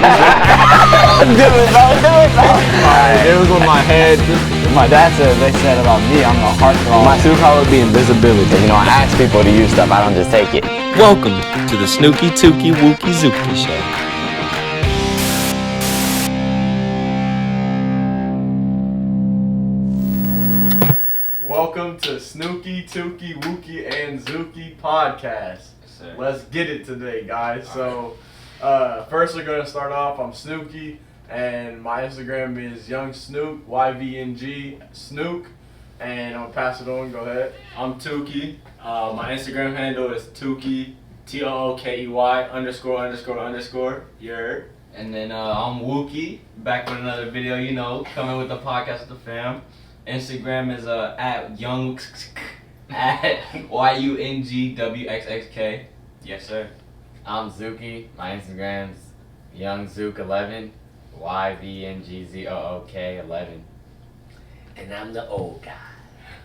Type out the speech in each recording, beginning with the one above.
It was with my head. My dad said they said about me, I'm a heartthrob. My superpower would be invisibility. You know, I ask people to use stuff, I don't just take it. Welcome to the Snookey Tookey Wookey Zookey Show. Welcome to Snookey Tookey Wookey and Zookey podcast. Let's get it today, guys. So, first we're going to start off. I'm Snooky, and my Instagram is Young Snook, YVNG Snook, and I'm going to pass it on. Go ahead. I'm Tookey. My Instagram handle is Tookey, TOOKEY____. And then I'm Wookey, back with another video, you know, coming with the podcast with the fam. Instagram is at young at YUNGWXXK. Yes, sir. I'm Zookey. My Instagram's YoungZook11, YVNGZOOK11. And I'm the old guy.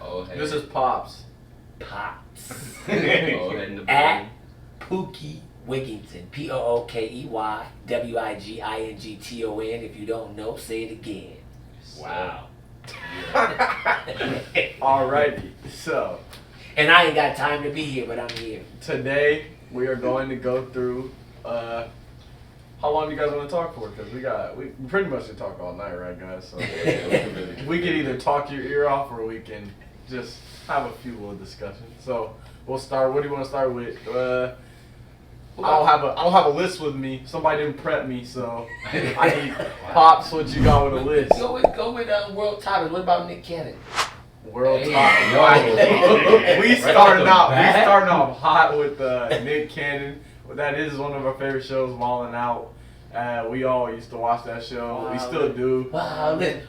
Oh, hey. This is Pops. Pops. Oh, head in the At building. Tookey Wigington. POOKEY_WIGINGTON. If you don't know, say it again. Wow. Alrighty, so And I ain't got time to be here, but I'm here. today we are going to go through, how long do you guys want to talk for? Because we pretty much can talk all night, right, guys? So we can either talk your ear off or we can just have a few little discussions. So we'll start. What do you want to start with? I don't have a list with me. Somebody didn't prep me, so I need Pops. What you got with a list? Go with world topics. What about Nick Cannon? World Hey, top. We starting off hot with Nick Cannon. That is one of our favorite shows, Wildin' Out. We all used to watch that show. We still do. Wildin'.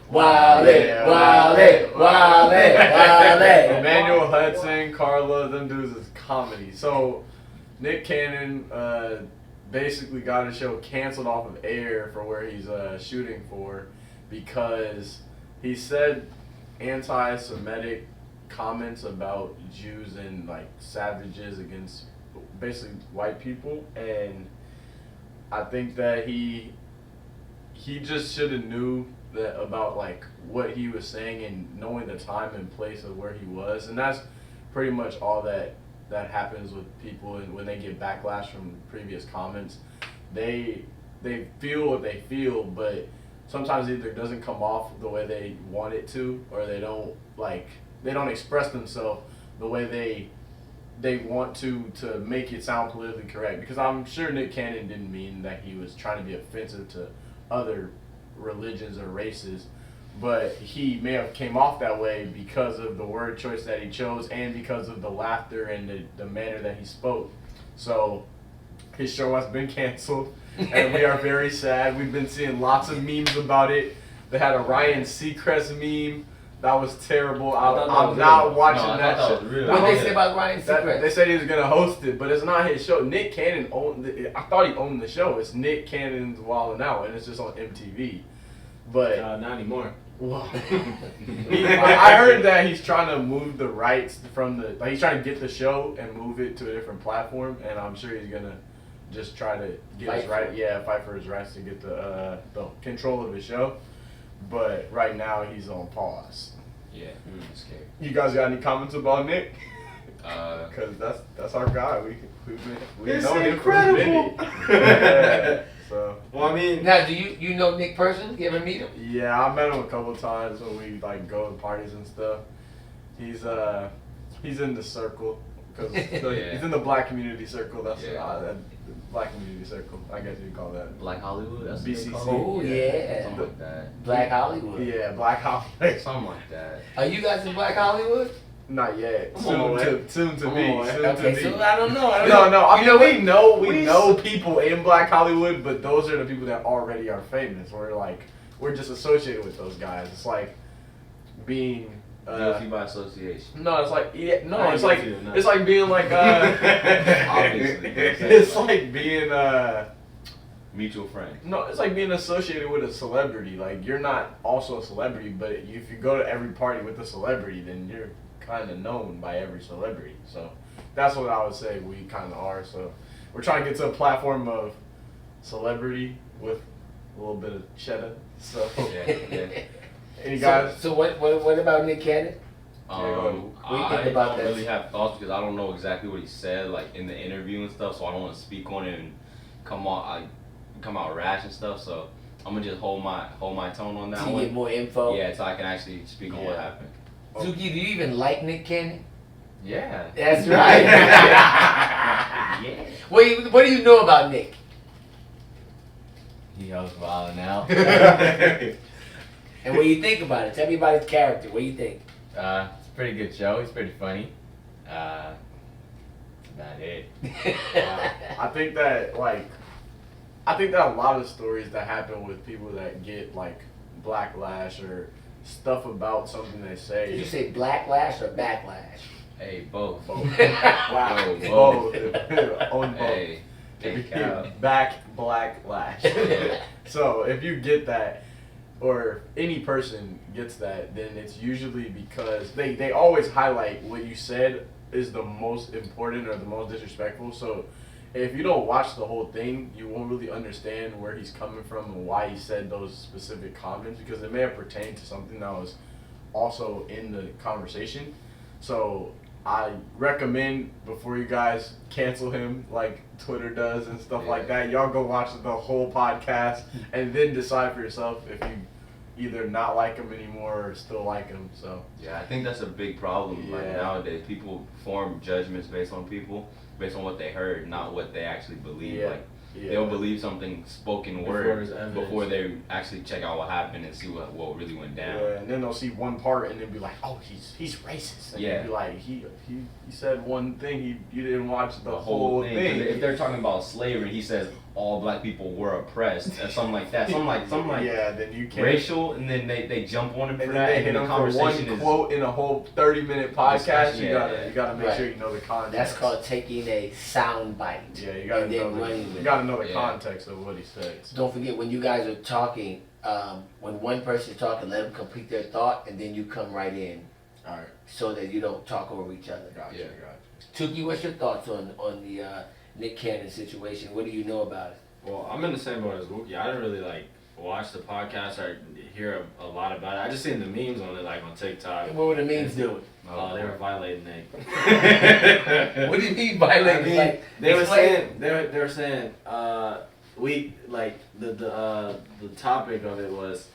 Emmanuel Hudson, Carla, them dudes is comedy. So Nick Cannon basically got his show canceled off of air for where he's shooting for because he said anti-Semitic comments about Jews and like savages against basically white people, and I think that he just should have knew that about like what he was saying and knowing the time and place of where he was, and that's pretty much all that happens with people, and when they get backlash from previous comments, they feel what they feel, but sometimes either it doesn't come off the way they want it to, or they don't express themselves the way they want to make it sound politically correct. Because I'm sure Nick Cannon didn't mean that he was trying to be offensive to other religions or races, but he may have came off that way because of the word choice that he chose and because of the laughter and the manner that he spoke. So his show has been canceled, and we are very sad. We've been seeing lots of memes about it. They had a Ryan Seacrest meme. That was terrible. I'm not watching that show. What did they say about Ryan Seacrest? They said he was gonna host it, but it's not his show. Nick Cannon I thought he owned the show. It's Nick Cannon's Wildin' Out, and it's just on MTV. But Not anymore. I heard that he's trying to move the rights he's trying to get the show and move it to a different platform, and I'm sure he's gonna just try to get fight for his rights to get the control of his show. But right now he's on pause. Yeah, I'm scared. You guys got any comments about Nick? Because that's our guy. We know him for a minute. Yeah, so. Well, I mean, Now, do you know Nick person? You ever meet him? Yeah, I met him a couple times when we like go to parties and stuff. He's in the circle because he's in the black community circle. That's the black community circle. I guess you call that Black Hollywood. That's BCC. What they call it. Oh yeah. Something like that. Black Hollywood. Yeah, Black Hollywood. Something like that. Are you guys in Black Hollywood? Not yet. Come on, Soon to Come be. on, Soon Okay, to be. so I don't know. No. I mean, we know people in Black Hollywood, but those are the people that already are famous. We're just associated with those guys. It's like being Guilty by association. No, it's like I ain't it's like guilty of it's like being like Obviously. it's like being Mutual friend. no, it's like being associated with a celebrity. Like you're not also a celebrity, but if you go to every party with a celebrity, then you're kind of known by every celebrity. So that's what I would say we kind of are. So we're trying to get to a platform of celebrity with a little bit of cheddar. So, Yeah. any guys? So what about Nick Cannon? Um, What do you think I about don't that? really have thoughts because I don't know exactly what he said like in the interview and stuff, so I don't want to speak on it and come out rash and stuff. So I'm gonna just hold my tone on that To one. get more info? Yeah, so I can actually speak on what happened. Zuki, do you even like Nick Cannon? Yeah. That's right. Yeah. What do you know about Nick? He was wilding out. And what do you think about it? Tell me about his character. What do you think? It's a pretty good show. He's pretty funny. That's about it. I think that a lot of stories that happen with people that get like backlash or stuff about something they say. Did you say blacklash or backlash? Hey, both. Wow. Yo, Both. On both. Hey, take out. Backlash. So if you get that, or any person gets that, then it's usually because they always highlight what you said is the most important or the most disrespectful. So if you don't watch the whole thing, you won't really understand where he's coming from and why he said those specific comments, because it may have pertained to something that was also in the conversation. So I recommend, before you guys cancel him like Twitter does and stuff like that, y'all go watch the whole podcast and then decide for yourself if you either not like him anymore or still like him. So Yeah, I think that's a big problem. Like Yeah. nowadays, people form judgments based on people, based on what they heard, not what they actually believe. Yeah. Like yeah. they'll believe something spoken Before word there's evidence. before they actually check out what happened and see what really went down. Yeah, and then they'll see one part and then be like, "Oh, he's racist." And Yeah. you'll be like, he said one thing. You didn't watch the, The whole thing. thing. 'Cause if they're talking about slavery, he says all black people were oppressed or something like that. Something like yeah, then you can't. racial, and then they jump on him for And then that, they and hit the him for one conversation is quote in a whole 30-minute podcast. Discussion, You gotta make Right. sure you know the context. That's called taking a sound bite. Yeah, you gotta and then know running with you it. gotta know the Yeah. context of what he said. Don't forget, when you guys are talking, when one person is talking, let them complete their thought, and then you come right in, All right, so that you don't talk over each other. gotcha, Yeah. gotcha. Tuki, what's your thoughts on the Nick Cannon situation? What do you know about it? Well, I'm in the same boat as Wookey. I didn't really like watch the podcast or hear a lot about it. I just seen the memes on it, like on TikTok. What were the memes doing? Oh, they were violating Nick. What do you mean violating? I mean, Like, they were explain- saying they were saying we like the topic of it was,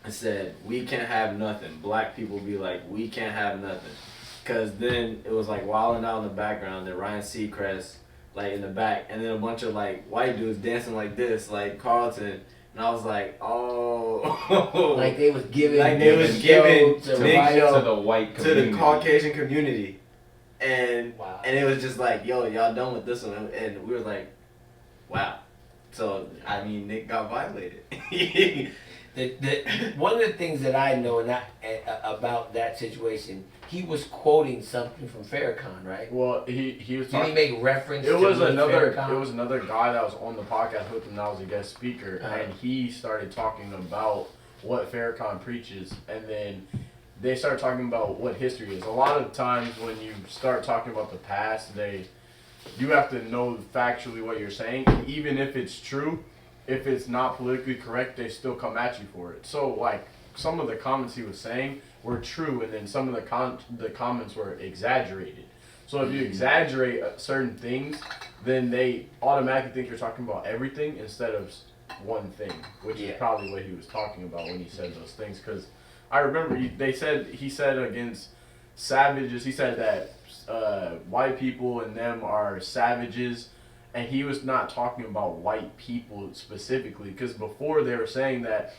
it said we can't have nothing. Black people be like, we can't have nothing, cause then it was like wilding out in the background. Then Ryan Seacrest like in the back, and then a bunch of like white dudes dancing like this, like Carlton. And I was like, oh, like they was giving, Like they was Big giving Joe Big Ryan- Joe to the white to community. the Caucasian community, and Wow. and it was just like, yo, y'all done with this one, and we were like, wow. So I mean, Nick got violated. One of the things that I know about that situation, he was quoting something from Farrakhan, right? Well, he was Did he talking. make reference It to was Louis another. Farrakhan? It was another guy that was on the podcast with him. That was a guest speaker, and he started talking about what Farrakhan preaches, and then they started talking about what history is. A lot of times when you start talking about the past, you have to know factually what you're saying, even if it's true. If it's not politically correct, they still come at you for it. So, like, some of the comments he was saying were true, and then some of the comments were exaggerated. So if you exaggerate certain things, then they automatically think you're talking about everything instead of one thing, which is probably what he was talking about when he said those things. Because I remember he said against savages, he said that white people and them are savages. And he was not talking about white people specifically, because before they were saying that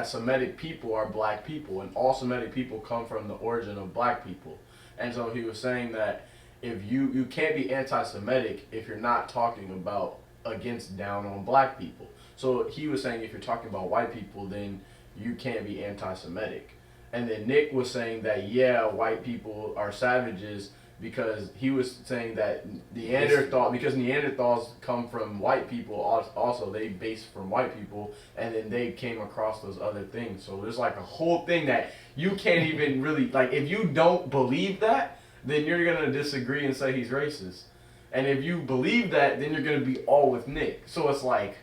Semitic people are black people, and all Semitic people come from the origin of black people. And so he was saying that if you can't be anti-Semitic if you're not talking about against down on black people. So he was saying if you're talking about white people, then you can't be anti-Semitic. And then Nick was saying that white people are savages, because he was saying that Neanderthals come from white people, also they based from white people, and then they came across those other things. So there's like a whole thing that you can't even really, like, if you don't believe that, then you're gonna disagree and say he's racist. And if you believe that, then you're gonna be all with Nick. So it's like,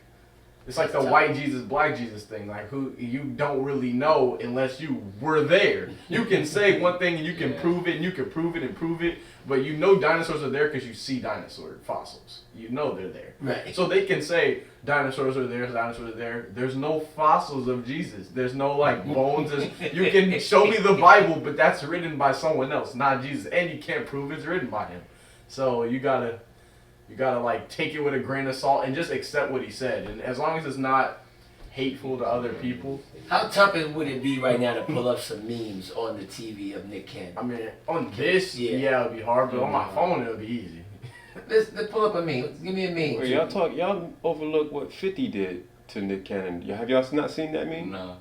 It's like the That's tough. white Jesus, black Jesus thing. Like who you don't really know unless you were there. You can say one thing and you can prove it and you can prove it and prove it, but you know dinosaurs are there because you see dinosaur fossils. You know they're there. Right. So they can say dinosaurs are there, dinosaurs are there. There's no fossils of Jesus. There's no like bones. You can show me the Bible, but that's written by someone else, not Jesus, and you can't prove it's written by him. So you gotta like take it with a grain of salt and just accept what he said. And as long as it's not hateful to other people. How tough would it be right now to pull up some memes on the TV of Nick Cannon? I mean, on this, yeah, it would be hard, but on my phone, it would be easy. Let's pull up a meme. Give me a meme. Well, y'all overlook what 50 did to Nick Cannon. Have y'all not seen that meme? No.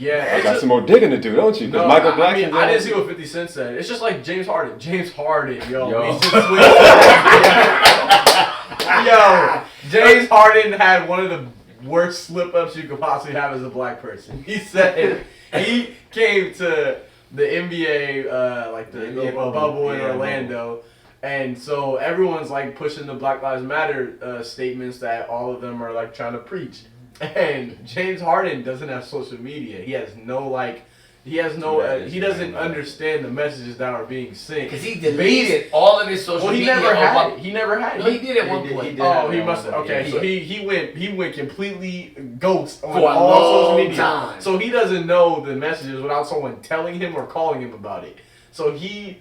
Yeah, I got some more digging to do, don't you? Because Michael Blackson. I didn't see what 50 Cent said. It's just like James Harden. James Harden, yo. He's just yo, James Harden had one of the worst slip-ups you could possibly have as a black person. He said he came to the NBA, like the NBA bubble in Orlando. And so everyone's like pushing the Black Lives Matter statements that all of them are like trying to preach. And James Harden doesn't have social media. He has no he doesn't understand the messages that are being sent. Because he deleted all of his social media. He never had it. No, he did at one point. He must have. Okay, so he went completely ghost on For a all social long media. time. So he doesn't know the messages without someone telling him or calling him about it. So he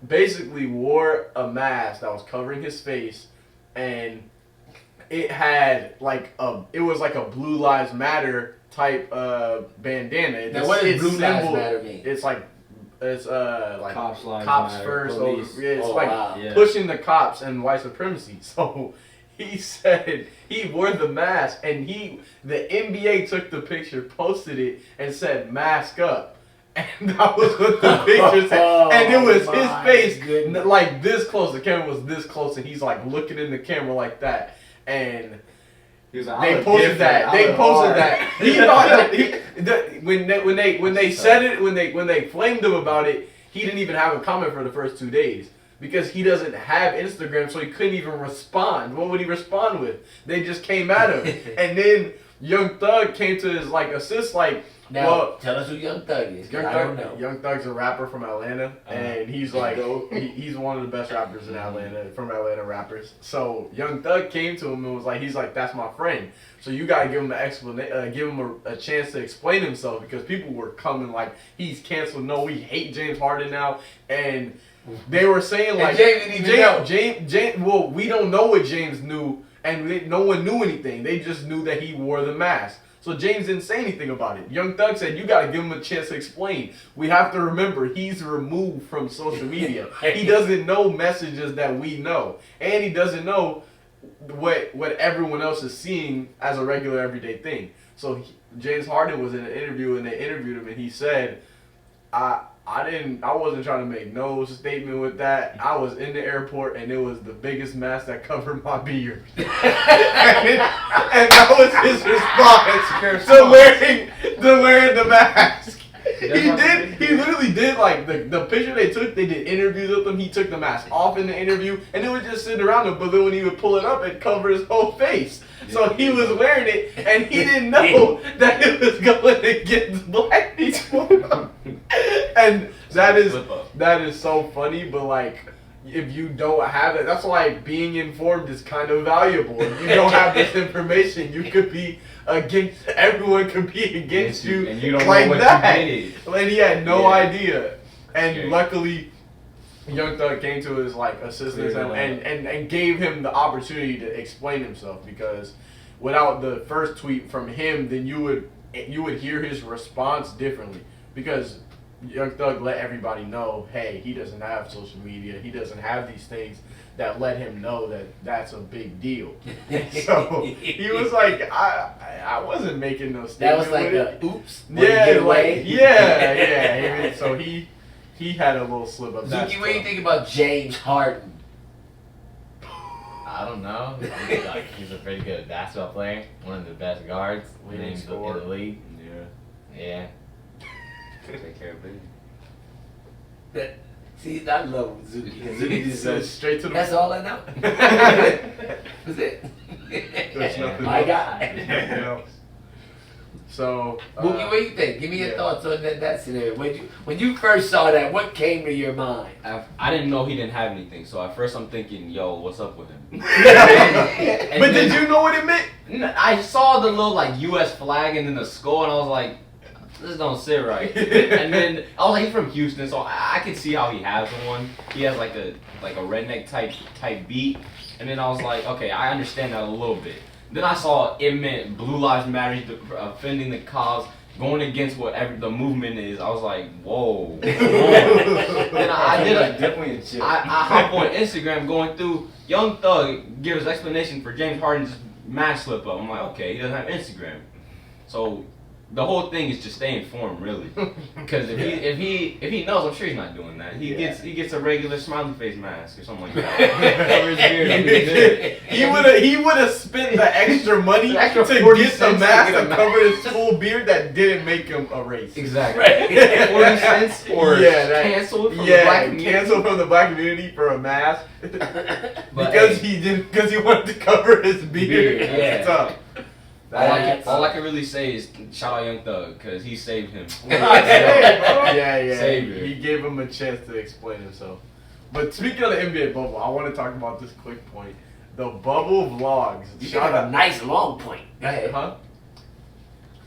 basically wore a mask that was covering his face, and it had like it was like a Blue Lives Matter type bandana. Now what does Blue Lives Matter mean? It's like cops matter, first. Police. It's wow. pushing the cops and white supremacy. So he said he wore the mask, and the NBA took the picture, posted it, and said mask up. And that was what the picture said. And it was his face like this close. The camera was this close, and he's like looking in the camera like that. And they posted that. He thought that when they said it, when they flamed him about it, he didn't even have a comment for the first 2 days because he doesn't have Instagram, so he couldn't even respond. What would he respond with? They just came at him, and then Young Thug came to his like assist like. Now, tell us who Young Thug is. I don't know. Young Thug's a rapper from Atlanta, and he's like, he's one of the best rappers in Atlanta, from Atlanta rappers. So Young Thug came to him and was like, he's like, that's my friend. So you gotta give him an explanation, give him a chance to explain himself because people were coming like, he's canceled. No, we hate James Harden now, and they were saying like, James. Well, we don't know what James knew, and no one knew anything. They just knew that he wore the mask. So James didn't say anything about it. Young Thug said, you got to give him a chance to explain. We have to remember, he's removed from social media. He doesn't know messages that we know. And he doesn't know what everyone else is seeing as a regular everyday thing. So James Harden was in an interview, and they interviewed him, and he said, I wasn't trying to make no statement with that. I was in the airport, and it was the biggest mask that covered my beard. and that was his response to wearing the mask. He literally did like the picture they took. They did interviews with him. He took the mask off in the interview, and it was just sitting around him. But then when he would pull it up, it covered his whole face. So he was wearing it, and he didn't know that it was going against black people. And that is so funny. But like, if you don't have it, that's why being informed is kind of valuable. If you don't have this information, you could be against. Everyone could be against you, and you don't like know what that. you did. And he had no idea. And luckily, Young Thug came to his like assistance and gave him the opportunity to explain himself, because without the first tweet from him, then you would hear his response differently, because Young Thug let everybody know, hey, he doesn't have social media, he doesn't have these things that let him know that that's a big deal. So he was like, I wasn't making no statement. That was like with a oops. Yeah. So he had a little slip up. Zookey, what do you think about James Harden? I don't know. He's a pretty good basketball player. One of the best guards in the league. Yeah. Take care of it. See, I love Zookey. Zookey Straight to the That's all I know. That's it. There's nothing My else. guy. Nothing else. So, Wookie, what do you think? Give me your thoughts on that scenario. When you first saw that, what came to your mind? I didn't know he didn't have anything, so at first I'm thinking, yo, what's up with him? but did you know what it meant? I saw the little like U.S. flag and then the skull, and I was like, this don't sit right. And then I was like, he's from Houston, so I could see how he has one. He has like a redneck type beat, and then I was like, okay, I understand that a little bit. Then I saw it meant Blue Lives Matter, offending the cause, going against whatever the movement is. I was like, whoa. Then I did definitely a chick. I hop on Instagram going through. Young Thug gives explanation for James Harden's match slip up. I'm like, okay, he doesn't have Instagram, so the whole thing is just stay informed, really. Because if he knows, I'm sure he's not doing that. He gets a regular smiley face mask or something like that. Cover his beard. And he's good. He would have spent the extra money The extra to 40 get the cents to mask get a to cover his full beard that didn't make him a racist. Exactly. Right. 40 cents or canceled from the black community. canceled from the black community for a mask But, because hey, he wanted to cover his beard. Yeah. That's tough. all I can really say is shout out Young Thug because he saved him. Yeah. Savior. He gave him a chance to explain himself. But speaking of the NBA bubble, I want to talk about this quick point. The bubble vlogs. You can have a nice long point. Go ahead. Huh?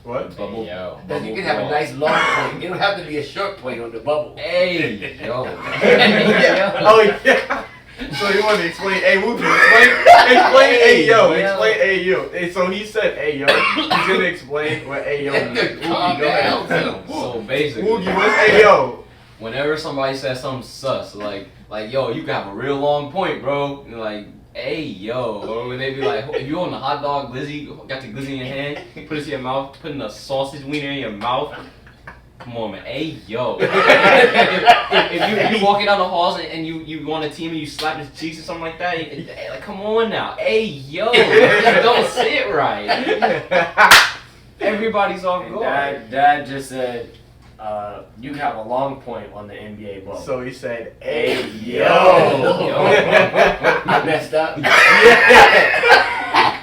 What? Bubble. Then you can have a nice long point. You don't have to be a short point on the bubble. Hey, yo. Yeah. Oh yeah. So you want to explain? Hey, Wookie, explain. Hey yo. Explain. Hey yo. Hey, so he said, hey yo. He's gonna explain what hey yo means. Wookie, go ahead. So basically, Wookie, what's hey yo? whenever somebody says something sus, like yo, you got a real long point, bro. And like, hey yo, or when they be like, if you on the hot dog glizzy, got the glizzy in your hand, put it in your mouth, putting a sausage wiener in your mouth. Come on, man. Hey yo. if you walking down the halls and you on a team and you slap his cheeks or something like that, like come on now. Hey yo, you don't sit right. Everybody's off guard. Dad just said, you have a long point on the NBA bubble. So he said, hey Yo. I messed up.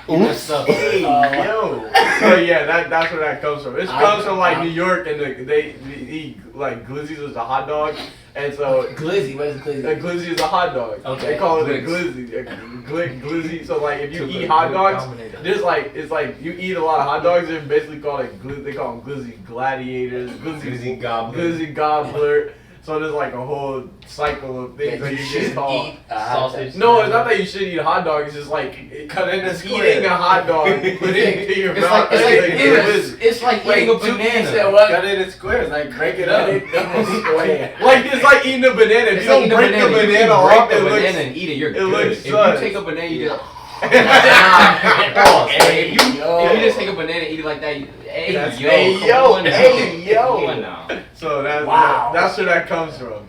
What's up? Hey yo. So yeah, that's where that comes from. It comes from like New York, and they eat like glizzies is a hot dog, and so Glizzy, what is a glizzy? glizzy is a hot dog. Okay. They call it a Glizz. glizzy. Glizzy. So like if you eat hot dogs, there's like it's like you eat a lot of hot dogs. They're basically called like they call them glizzy gladiators, Glizzy gobbler. glizzy gobbler. So there's like a whole cycle of things that you should get called. eat a hot Sausage. dog. No, it's not that you should eat a hot dog. It's just like Cut it in a square. eating a hot dog, put it into your It's mouth. it's like eating a banana. said what? Cut it in squares, like break it up. Like it's like eating a banana. If It's you like don't eating a break the banana. banana You off, break it the looks. banana and eat it, you're it good. looks If you sus. take a banana, you just Pause. Hey, if you just take a banana and eat it like that, hey That's- yo, hey, come yo, on now. hey, yo. Come on now. So Wow. that's where that comes from.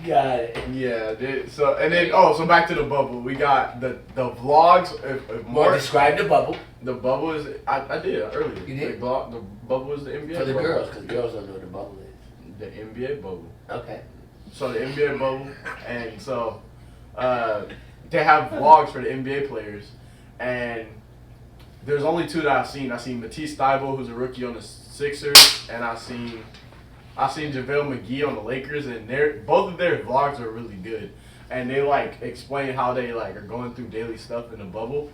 Got it. Yeah. So and then so back to the bubble. We got the vlogs. If More Mark, describe the bubble the bubble is I did earlier. You did? The bubble is the NBA for the bubble. girls, because girls don't know what the bubble is. The NBA bubble. Okay. So the NBA bubble, and so they have vlogs for the NBA players, and there's only two that I've seen. I've seen Matisse Thybulle, who's a rookie on the Sixers, and I've seen JaVale McGee on the Lakers, and both of their vlogs are really good, and they like explain how they like are going through daily stuff in the bubble,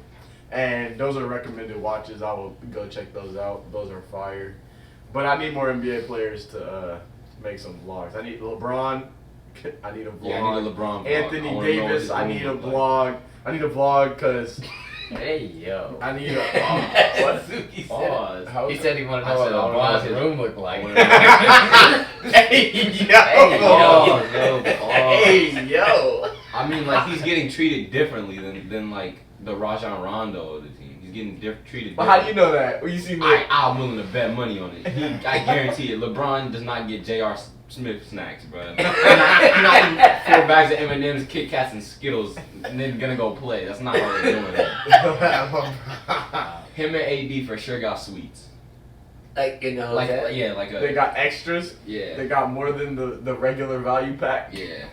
and those are recommended watches. I will go check those out. Those are fire. But I need more NBA players to make some vlogs. I need LeBron. I need a vlog. Yeah, I need a LeBron vlog. Anthony I wanna know what Davis. his I room need a look like. vlog. I need a vlog because Hey yo. I need a What? He Pause. He said he wanted to I know what said, I wanna know LeBron's his- room looked like. Hey yo. Hey yo. I mean, like he's getting treated differently than like the Rajon Rondo of the team. He's getting treated. But how do differently. you know that? Well, you see me. I'm willing to bet money on it. I guarantee it. LeBron does not get J.R. Smith snacks, bro. He's not eating 4 bags of M&M's, Kit Kats, and Skittles, and then gonna go play. That's not how they're doing it. Him and AD for sure got sweets. Like in the Like hotel? yeah, like a They got extras. yeah. They got more than the regular value pack. Yeah.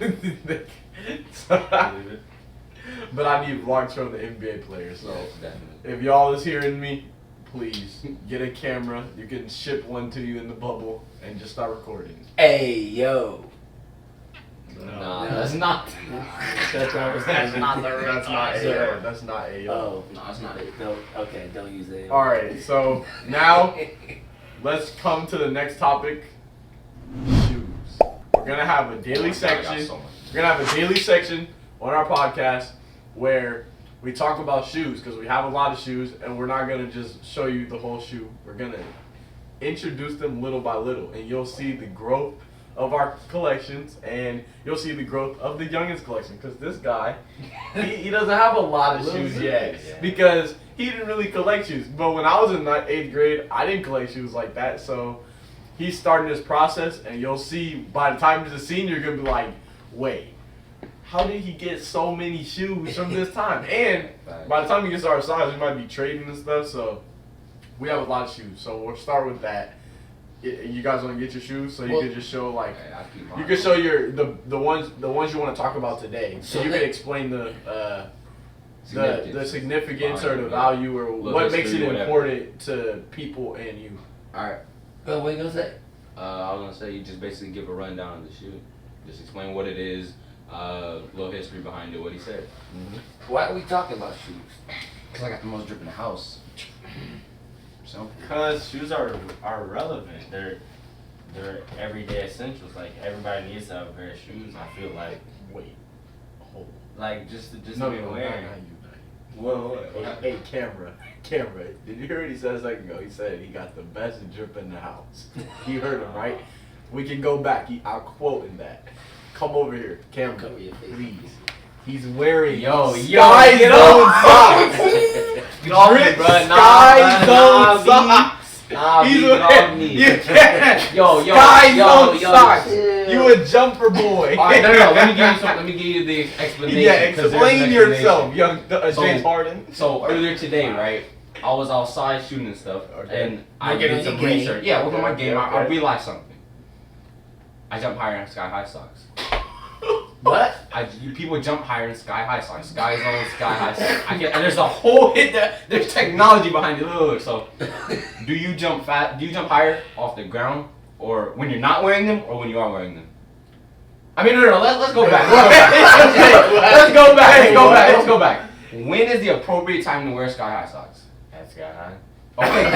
But I need vlogs from the NBA players. So Yes, definitely. if y'all is hearing me, please get a camera. You can ship one to you in the bubble and just start recording. Hey, yo. Nah, that's not. That's not the That's not AO. That's not AO. Oh, No, that's not it. no. Okay, don't use that. All right. So now let's come to the next topic. Shoes. We're gonna have a daily I got section. so much. We're gonna have a daily section on our podcast where we talk about shoes because we have a lot of shoes, and we're not gonna just show you the whole shoe. We're gonna introduce them little by little, and you'll see the growth of our collections, and you'll see the growth of the youngest collection. Because this guy, he doesn't have a lot of shoes yet because he didn't really collect shoes. But when I was in 8th grade, I didn't collect shoes like that. So he's starting this process, and you'll see by the time he's a senior, you're gonna be like, wait, how did he get so many shoes from this time? And by the time he gets our size, we might be trading and stuff. So we have a lot of shoes. So we'll start with that. You guys want to get your shoes so you can just show like Okay, I keep mine. you can show your the ones you want to talk about today. So So you let- can explain the significance or the Behind, value or little what makes history, it whatever. important to people and you. Alright. Well, what you gonna say? I was gonna say you just basically give a rundown of the shoe. Just explain what it is, little history behind it, what he said. Why are we talking about shoes? Cause I got the most drip in the house. So Because shoes are relevant. They're everyday essentials. Like everybody needs to have a pair of shoes. I feel like Wait, hold. like just to be No, wearing. not you. Whoa, Hey, camera. Did you hear what he said a second ago? He said he got the best drip in the house. You heard him, right? We can go back. I'll quote in that. Come over here, camera, Cover your face. please. He's wearing Yo, Sky get Zone off. socks. Get off me, Drip bruh. Sky Zone B. socks. Nah, He's B, get off wearing. me. You can't. Yo, Sky Zone yo. socks. You a jumper boy. Alright, no. Let me give you some. Let me give you the explanation. Yeah, 'cause there's an explain explanation. yourself, young So- James Harden. So earlier today, right? I was outside shooting and stuff, Okay. and I Working did on some your game. research. Yeah, working on my game. I Okay. realized something. I jump higher in sky high socks. What? People jump higher in sky high socks. Sky Zone, sky high socks. And there's a whole there's technology behind it. Look, so do you jump higher off the ground, or when you're not wearing them, or when you are wearing them? I mean, no. Let's go back. Let's go back. When is the appropriate time to wear sky high socks? That's got high. Okay,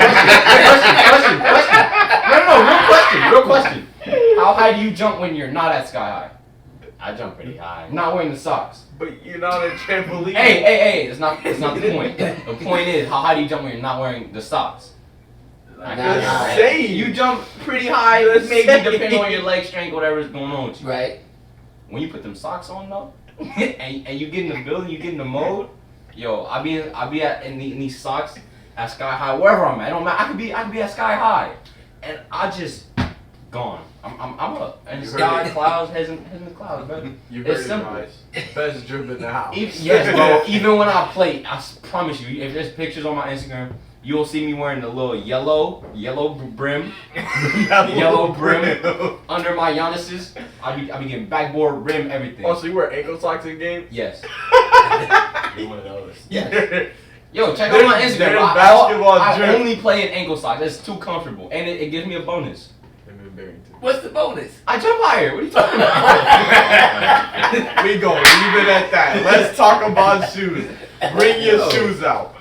question. Real question. How high do you jump when you're not at sky high? I jump pretty high. Not wearing the socks. But you're not a trampoline. Hey, it's not the point. The point is, how high do you jump when you're not wearing the socks? Like, Nah, nah. Say You jump pretty high, Let's maybe say- depending on your leg strength, whatever's going on with you. Right. When you put them socks on though, and you get in the building, you get in the mode, yo, I be in these socks at sky high, wherever I'm at. It don't matter. I could be at sky high, and I just gone. I'm up, and You the heard sky it. clouds, heads in the clouds, man. You It's heard it, simple. guys. Best drip in the house. Yes, bro. Even when I play, promise you, if there's pictures on my Instagram, you'll see me wearing the little yellow brim, yellow brim under my Giannis's. I be getting backboard rim everything. Oh, so you wear ankle socks in games? Yes. You're one of those. Yes. Yo, check out my There's Instagram. basketball I drip. only play in ankle socks. It's too comfortable, and it gives me a bonus. What's the bonus? I jump higher. What are you talking about? We gonna leave it at that. Let's talk about shoes. Bring your shoes out.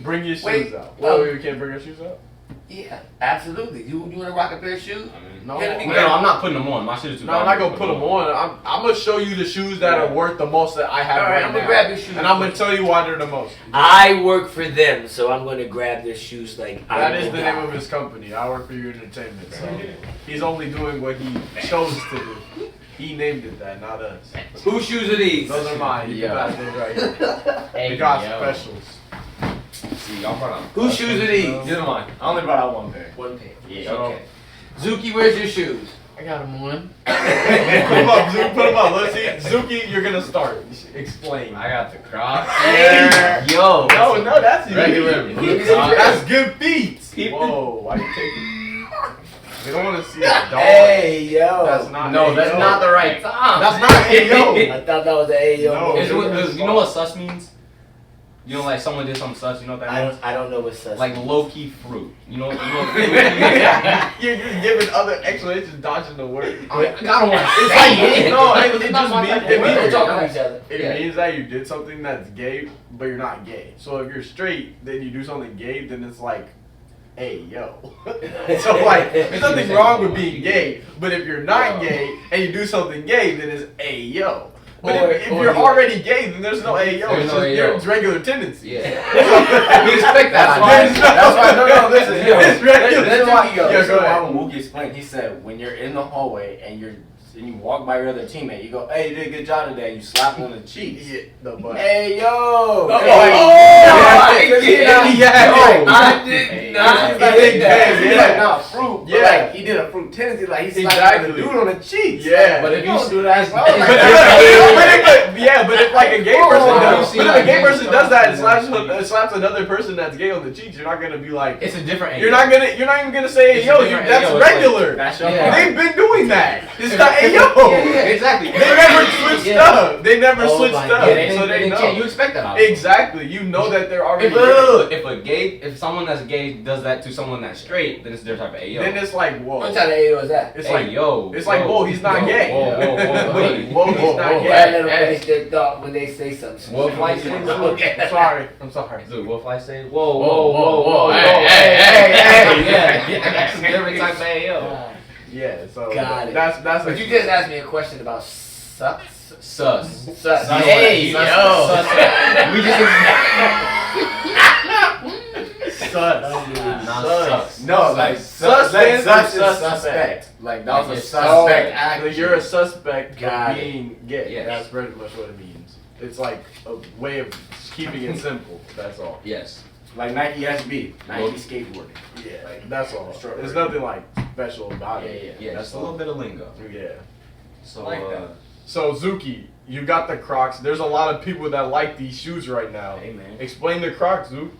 Bring your shoes Wait, out. well- Oh, we can't bring our shoes out? Yeah, absolutely. You want to rock a pair of shoes? No. Yeah, let me No, grab- I'm not putting them on. My shit is too. No, I'm not gonna put them on. I'm gonna show you the shoes that are worth the most that I have All right, right I'm now. gonna grab your shoes. And I'm gonna tell you why they're the most. I work for them, so I'm going to grab their shoes like That I is will the name not. of his company. I work for your entertainment. So he's only doing what he chose to do. He named it that, not us. Whose shoes are these? Those are mine. You can Yeah. pass those right here. Hey, We got yo. specials. See, y'all brought out. Whose shoes are these? These are mine. I only brought out one pair. One pair. Yeah. Okay. Zuki, where's your shoes? I got them on. Put them up, Zook. Put them up. Let's see. Zuki, you're gonna start. Explain. I got the Crocs. Yo. No, that's Regular elite. blue Crocs. That's good feet. Keep Whoa, why you taking? We don't want to see a dog. Hey yo. That's not. No, hey, that's yo. not the right time. That's not hey yo. I thought that was an Ayo. No. You know what sus means? You know, like someone did something sus. You know what that means? I don't know what sus. Like low key fruit. You know. You're just giving other explanations, dodging the word. I don't want to It's say like it. no, it It's just not my means type of it word. We're means talking to each other. it Yeah. means that you did something that's gay, but you're not gay. So if you're straight, then you do something gay, then it's like, hey yo. So like, there's nothing wrong with being gay, but if you're not gay and you do something gay, then it's hey yo. But if you're already gay, then there's no hey yo. There's It's no just "Ayo." it's regular tendency. Yeah. We expect that. That's why. No. Listen. It's regular. This is why. Yeah, This is go why ahead. when Wookie explained. He said when you're in the hallway and you walk by your other teammate, you go, "Hey, you did a good job today." You slap him on the cheeks. Yeah, the butt. Hey yo. I did not. He's like, Yeah. fruit. Yeah. But like he did a fruit tendency, like he slapped Exactly. the dude on the cheeks. Yeah. But if you shoot ass, But if like a gay person does, but if a gay person does that and slaps another person that's gay on the cheeks, you're not gonna be like, It's a different. you're not even gonna say, It's yo, a different that's AO, it's like- regular. that's your Yeah. They've been doing that. It's not, hey yo. Yeah, exactly. They never switched Yeah. up. They never Oh switched my up, God. so they You know. expect that out of them. Exactly. You know that they're already. If someone that's gay does that to someone that's straight, then it's their type of AO. Then it's like, whoa. What type of Ayo is that? It's Hey, like, yo. it's like, whoa, he's not gay. Whoa, buddy. Whoa, he's not Whoa, gay. let them finish their thought when they say something. Wolf like saying Okay. I'm sorry. I'm sorry. Is it wolf like say? Whoa. Yeah. That's a different type of AO. Yeah. So Got it. that's. But you just asked me a question about sus. Sus. Sus. Hey, yo. We just Sus. No, like Sus like stands sus for is suspect. Like that was a Like, suspect So act. you're a suspect Got of it. being gay. Yes. That's pretty much what it means. It's like a way of keeping it simple. That's all. Yes. Like Nike SB, Nike skateboarding. Yeah, that's all. Short There's version. nothing like special about it. Yeah, that's just a little bit of lingo. Yeah. So Like that. So Zookey, you got the Crocs. There's a lot of people that like these shoes right now. Hey man. Explain the Crocs, Zook.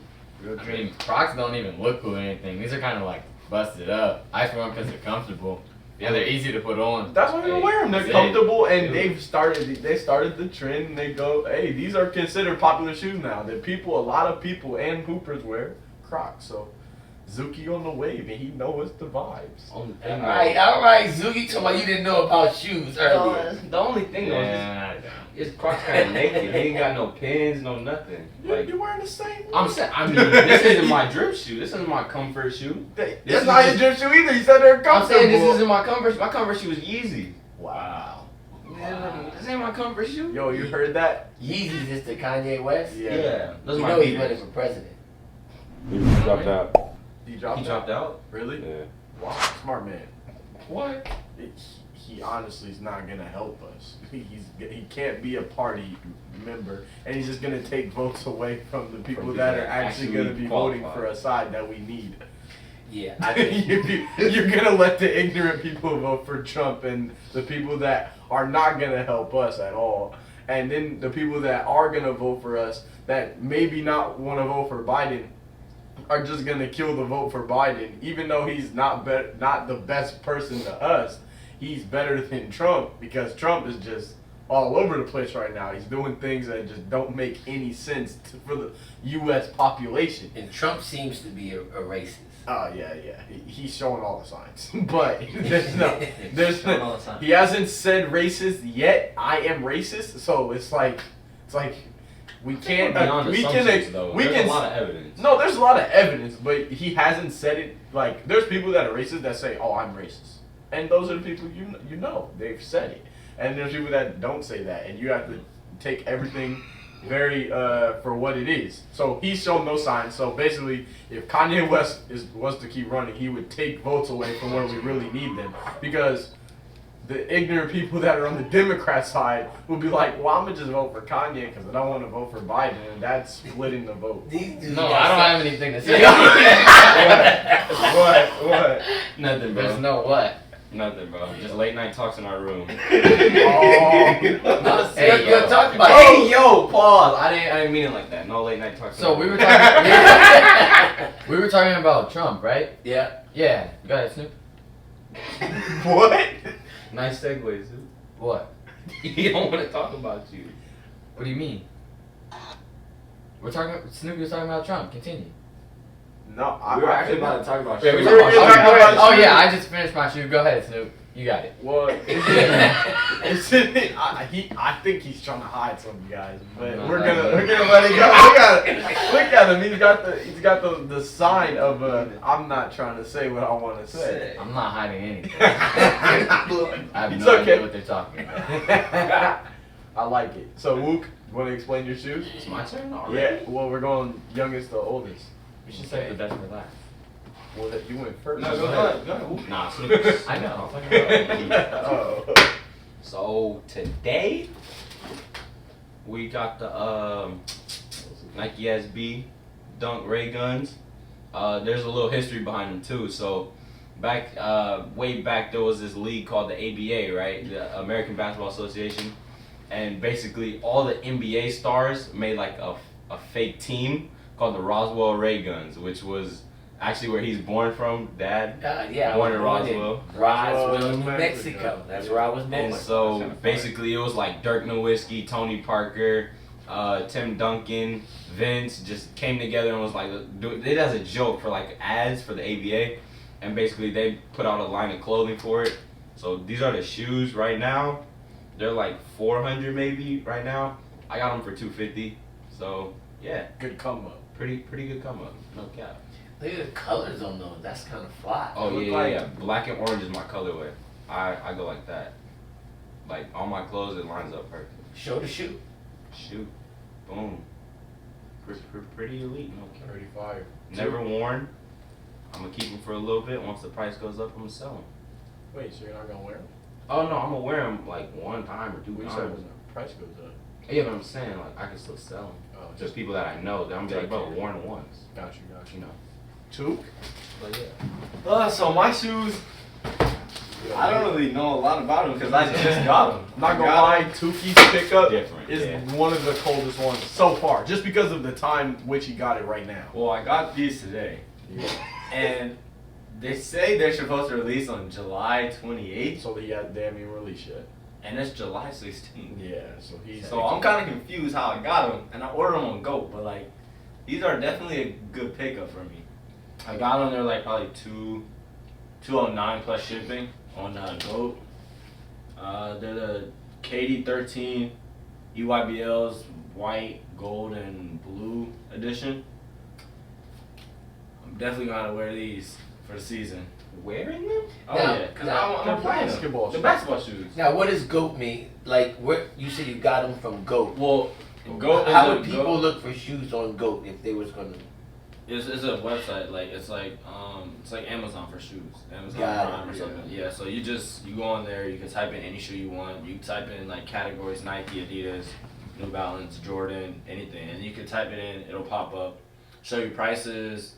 I mean, Crocs don't even look cool or anything. These are kind of like busted up. I just wear them because they're comfortable. Yeah, they're easy to put on. That's why you Hey, wear them. They're that's it. comfortable, and Dude. they started the trend. And they go, hey, these are considered popular shoes now. That a lot of people and hoopers wear Crocs. So Zookey on the wave, and he knows the vibes. Only thing All right, Zoogie, talking about you didn't know about shoes earlier. The only thing though Yeah. is Crocs kind of naked. He ain't got no pins, no nothing. Like You're wearing the same. I'm saying, I mean, this isn't my drip shoe. This isn't my comfort shoe. That's This not is your gym shoe either. You said they're I'm comfortable. saying this isn't my comfort. My comfort shoe is Yeezy. Wow. This ain't my comfort shoe. Yo, you heard that? Yeezy's just the Kanye West. Yeah, those You are know my he's running beaters. for president. He dropped out. He dropped. He dropped out. Really? Yeah. Wow, smart man. What? He honestly is not gonna help us. He can't be a party member, and he's just gonna take votes away from the people people that are that actually actually gonna be voting qualify. for a side that we need. Yeah, I think You're gonna let the ignorant people vote for Trump, and the people that are not gonna help us at all, and then the people that are gonna vote for us that maybe not want to vote for Biden are just gonna kill the vote for Biden, even though he's not the best person to us. He's better than Trump because Trump is just all over the place right now. He's doing things that just don't make any sense for the U.S. population. and Trump seems to be a racist. Oh yeah. He's showing all the signs, but there's Showing all no. the signs. He hasn't said racist yet. I am racist, so it's like we can't. Beyond we assumptions, can. though. We There's can. a lot of evidence. No, there's a lot of evidence, but he hasn't said it. Like, there's people that are racist that say, "Oh, I'm racist," and those are the people you know they've said it. And there's people that don't say that, and you have to take everything very for what it is. So he's shown no signs. So basically, if Kanye West was to keep running, he would take votes away from where we really need them, because the ignorant people that are on the Democrat side will be like, well, I'm gonna just vote for Kanye because I don't want to vote for Biden, and that's splitting the vote. These dudes No, got I don't some- have anything to say. What? Nothing, bro. There's no what? Nothing, bro. Just late night talks in our room. Oh. Hey, you're talking about. Hey, yo, pause. I didn't mean it like that. No late night talks. So in we our were room. talking. We were talking about Trump, right? Yeah. Yeah. Go ahead, Snoop. What? Nice segues, dude. What? He don't want to talk about you. What do you mean? Snoopy was talking about Trump. Continue. No, We were actually about to talk about Wait, we're shoes. talking about We're talking shoes. about Oh shoes. yeah, I just finished my shoe. Go ahead, Snoop. You got it. Well, I think he's trying to hide some of you guys, but No, we're no, gonna no. let it go. Look at him. He's got the sign of I'm not trying to say what I want to say. I'm not hiding anything. I have It's no okay. idea what they're talking about. I like it. So Wook, you want to explain your shoes? It's my turn already. Yeah. Well, we're going youngest to oldest. We should save the best for last. Well, you went first. No, go ahead. Go ahead. Nah, Snoop. I know. I'm talking about Oh. So today we got the Nike SB Dunk Ray Guns. There's a little history behind them too. So way back there was this league called the ABA, right? The American Basketball Association, and basically all the NBA stars made like a fake team called the Roswell Ray Guns, which was actually where he's born from, Dad. Yeah, Born in I was Roswell. Roswell, New Mexico. Mexico. That's where I was born. And so basically it was like Dirk Nowitzki, Tony Parker, Tim Duncan, Vince just came together and was like, did it as a joke for like ads for the ABA, and basically they put out a line of clothing for it. So these are the shoes right now. They're like 400 maybe right now. I got them for 250. So yeah, Good come up. pretty good come up, no cap. Look at the colors on those. That's kind of fly. Oh look yeah, like- yeah. Black and orange is my colorway. I go like that. Like on my clothes, it lines up perfect. Show the shoe. Shoot, boom. Pretty elite, no cap. Pretty fire. Never worn. I'm gonna keep them for a little bit. Once the price goes up, I'm gonna sell them. Wait, so you're not gonna wear them? Oh no, I'm gonna wear them like one time or two We said times. when the price goes up. Yeah, but I'm saying like I can still sell them. Oh, Just people that I know. That I'm gonna be like, bro, worn once. got you. You know. Took. But yeah. So my shoes, I don't really know a lot about them because I just got them. I'm not gonna lie, Tookey's pickup Different, is yeah. one of the coldest ones so far, just because of the time which he got it right now. Well, I got these today, and they say they're supposed to release on July 28th, So they haven't even released yet. and it's July 16th. Yeah, so he's. So I'm kind of confused how I got them, and I ordered them on Goat, but like, these are definitely a good pickup for me. I got them, they're like probably 209 plus shipping on Goat. They're the KD13 EYBL's white, gold, and blue edition. I'm definitely gonna wear these for the season. Wearing them? Oh Now- yeah, because now- I'm playing basketball them. The shoes. basketball shoes. Now, what does GOAT mean? Like, where you said you got them from GOAT. Well, Goat is How a would people Goat- look for shoes on GOAT if they was gonna? It's a website, like it's like Amazon for shoes, Amazon Got it, Prime or something. Yeah, so you go on there, you can type in any shoe you want. You type in like categories: Nike, Adidas, New Balance, Jordan, anything, and you can type it in. It'll pop up, show you prices,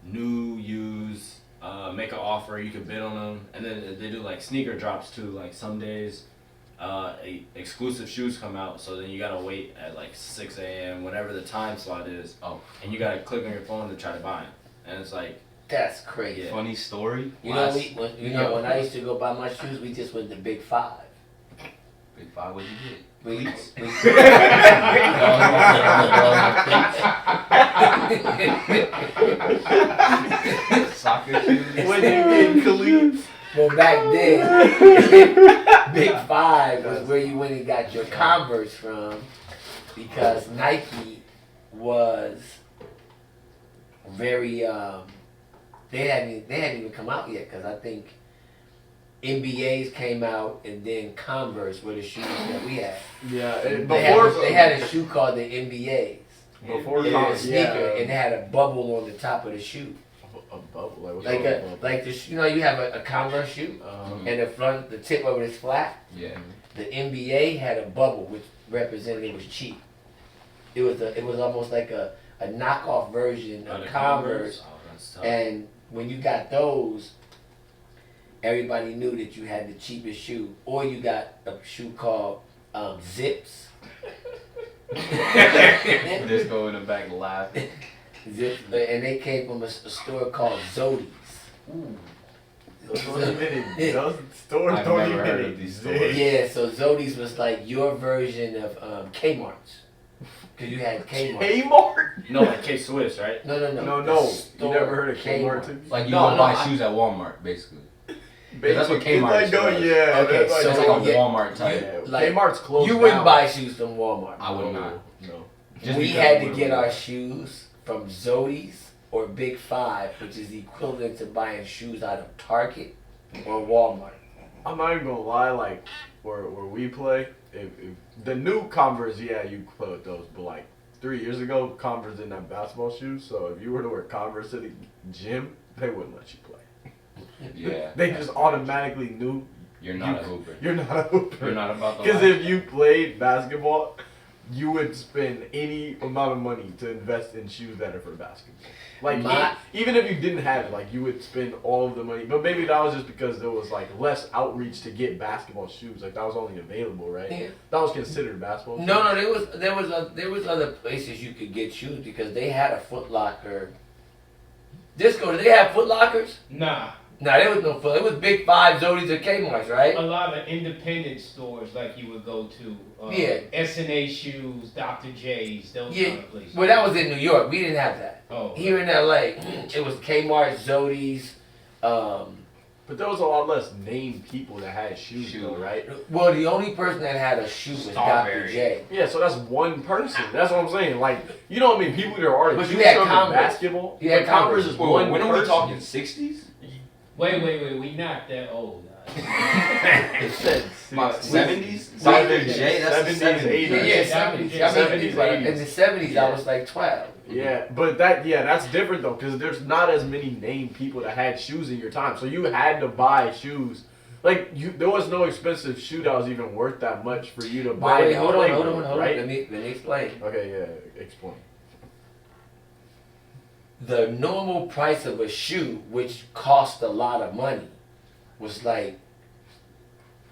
new, used, make an offer. You can bid on them, and then they do like sneaker drops too. Like some days, exclusive shoes come out, so then you gotta wait at like 6 a.m. whatever the time slot is. Oh, And you gotta click on your phone to try to buy it. And it's like, That's crazy. Yeah. funny story. You know, when I used to go buy my shoes, we just went to Big Five. Big Five, what'd you get? We, Soccer shoes. When you get Khalid. well, back then, Big Five was where you went and got your Converse from, because Nike was very they hadn't even come out yet, because I think NBA's came out and then Converse were the shoes that we had. Yeah, They had a shoe called the NBA's. before It was a sneaker, yeah. and it had a bubble on the top of the shoe. A bubble, like, what's Like a a bubble? like the you know, you have a Converse shoe and the tip of it is flat. Yeah. The NBA had a bubble which represented it was cheap. It was almost like a knockoff version of the Converse. Oh, that's tough. And when you got those, everybody knew that you had the cheapest shoe. Or you got a shoe called Zips. Just go in the back laughing. Zips, and they came from a store called Zodi's. Those don't even, those stores I've don't never even heard of these exist. stores. Yeah, so Zodi's was like your version of Kmart's. Cause you had Kmart. Kmart? No, like K Swiss, right? No. No, The You store never heard of Kmart too? Like you No, go no, buy I- shoes at Walmart, basically. That's what Kmart is, right? Yeah, Okay, that's so It's like a yeah, Walmart type. yeah, like, Kmart's closed You wouldn't down. buy shoes from Walmart. I would not. No. Just We because had we to get were- our shoes from Zodi's or Big Five, which is equivalent to buying shoes out of Target or Walmart. I'm not even gonna lie, like where we play, if the new Converse, yeah, you could play with those, but like 3 years ago, Converse didn't have basketball shoes, so if you were to wear Converse to the gym, they wouldn't let you play. Yeah. They just automatically knew You're not a hooper. you're not a hooper. You're not about the Because life. if you played basketball, you would spend any amount of money to invest in shoes that are for basketball. Like even if you didn't have it, like you would spend all of the money. But maybe that was just because there was like less outreach to get basketball shoes. Like that was only available, right? Yeah. That was considered basketball. No, there was other places you could get shoes because they had a Foot Locker. Disco, did they have Foot Lockers? Nah, Nah, there was no Foot. It was Big Five, Zodi's, or Kmart's, right? a lot of independent stores like you would go to. Yeah. S&A Shoes, Dr. J's, those Yeah. kind of places. Well, that was in New York. We didn't have that. Oh. Here in LA, it was Kmart, Zodi's. But there was a lot less named people that had shoes, though, right? Well, the only person that had a shoe was Dr. Starberry. J. Yeah, so that's one person. That's what I'm saying. Like, you know what I mean? People that are already But you shoe had showing Converse. basketball. You had but Converse Converse. is Whoa, one when are person. we talking? 60s? Wait, we not that old. It said About 60s. 70s? Dr. J, that's the 70s, 70s. 80s. Yeah, Dr. 70s. J. I mean, 70s, in the 70s, I was like 12. Yeah, but that's different though, because there's not as many named people that had shoes in your time. So you had to buy shoes. Like there was no expensive shoe that was even worth that much for you to buy. Wait, in hold on, Playboy, right? Let me explain. Okay, yeah, explain. The normal price of a shoe, which cost a lot of money, was like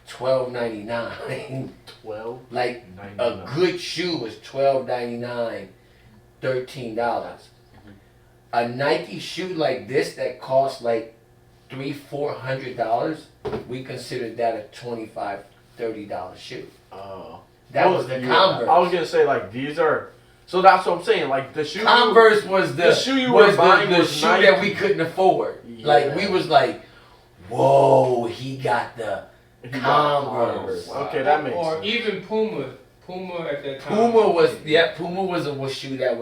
$12.99. 12. Like a good shoe was $12.99, $13. A Nike shoe like this that cost like $300-400, we considered that a $25, $30 shoe. That was the Converse. I was gonna say like these are. So that's what I'm saying. Like the shoe. Converse was the shoe you was were buying the was shoe Nike. that we couldn't afford. Like we was like, whoa, he got the Converse. Okay, that makes Or sense. even Puma. Puma at that time. Puma was a shoe that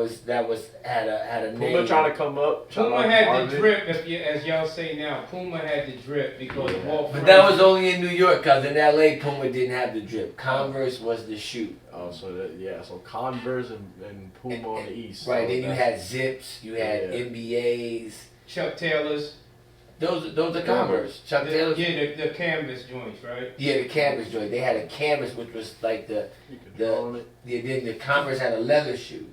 had a name. Puma trying to come up. Puma had the drip, as y'all say now. Puma had the drip because Walt But that was only in New York, cause in LA Puma didn't have the drip. Converse was the shoe. Oh, so Converse and Puma on the east. Right, so then you that's- had Zips, you had Yeah. NBAs. Chuck Taylors. Those are Converse. Chuck Taylor. Yeah, the canvas joints, right? Yeah, the canvas joint. They had a canvas which was like You could draw on it. then the Converse had a leather shoe.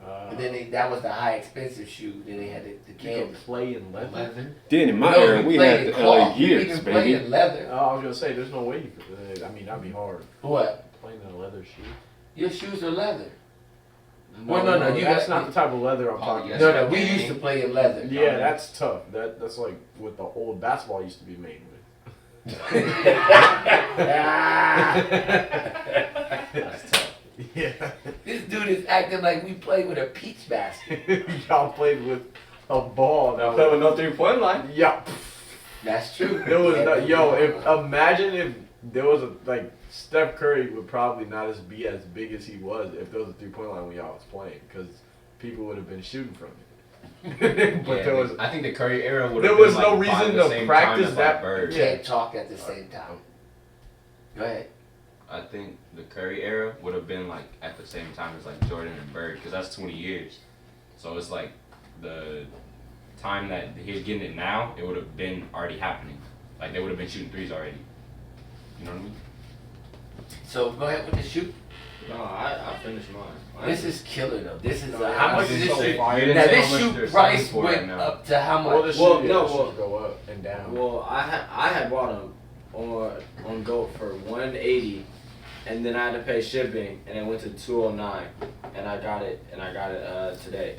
Uh, But then that was the high expensive shoe. Then they had the you could canvas. play in leather. Then in my No, era, you we play had in the cloth. LA You Gears, can play baby. in leather. Oh, I was gonna say, there's no way you could. I mean, that'd be hard. What? Playing in a leather shoe. Your shoes are leather. Well, no, you that's got- not the type of leather I'm talking yes. about. No, we used to play in leather. Yeah, that's tough. That's like what the old basketball used to be made with. That's tough. Yeah. This dude is acting like we play with a peach basket. Y'all played with a ball that Play with was. no 3-point line. Yeah. That's true. There was no, imagine if there was like Steph Curry would probably not be as big as he was if there was a 3-point line when y'all was playing, because people would have been shooting from it. But Yeah, there was I think the Curry era would. there was no reason to practice that. We Yeah. can't talk at the same time. Go ahead. I think the Curry era would have been like at the same time as like Jordan and Bird, because that's 20 years. So it's like the time that he's getting it now, it would have been already happening. Like they would have been shooting threes already. You know what I mean? So go ahead with the shoe. No, I finished mine. This is killer though. This is No, how much this is is this so shoe? fire. You didn't Now say this how much shoe they're price selling for went right now. up to how Well, much? the Well, shoe, no, should well- go up and down. Well, I had bought them on GOAT for $180, and then I had to pay shipping, and it went to $209, and I got it today.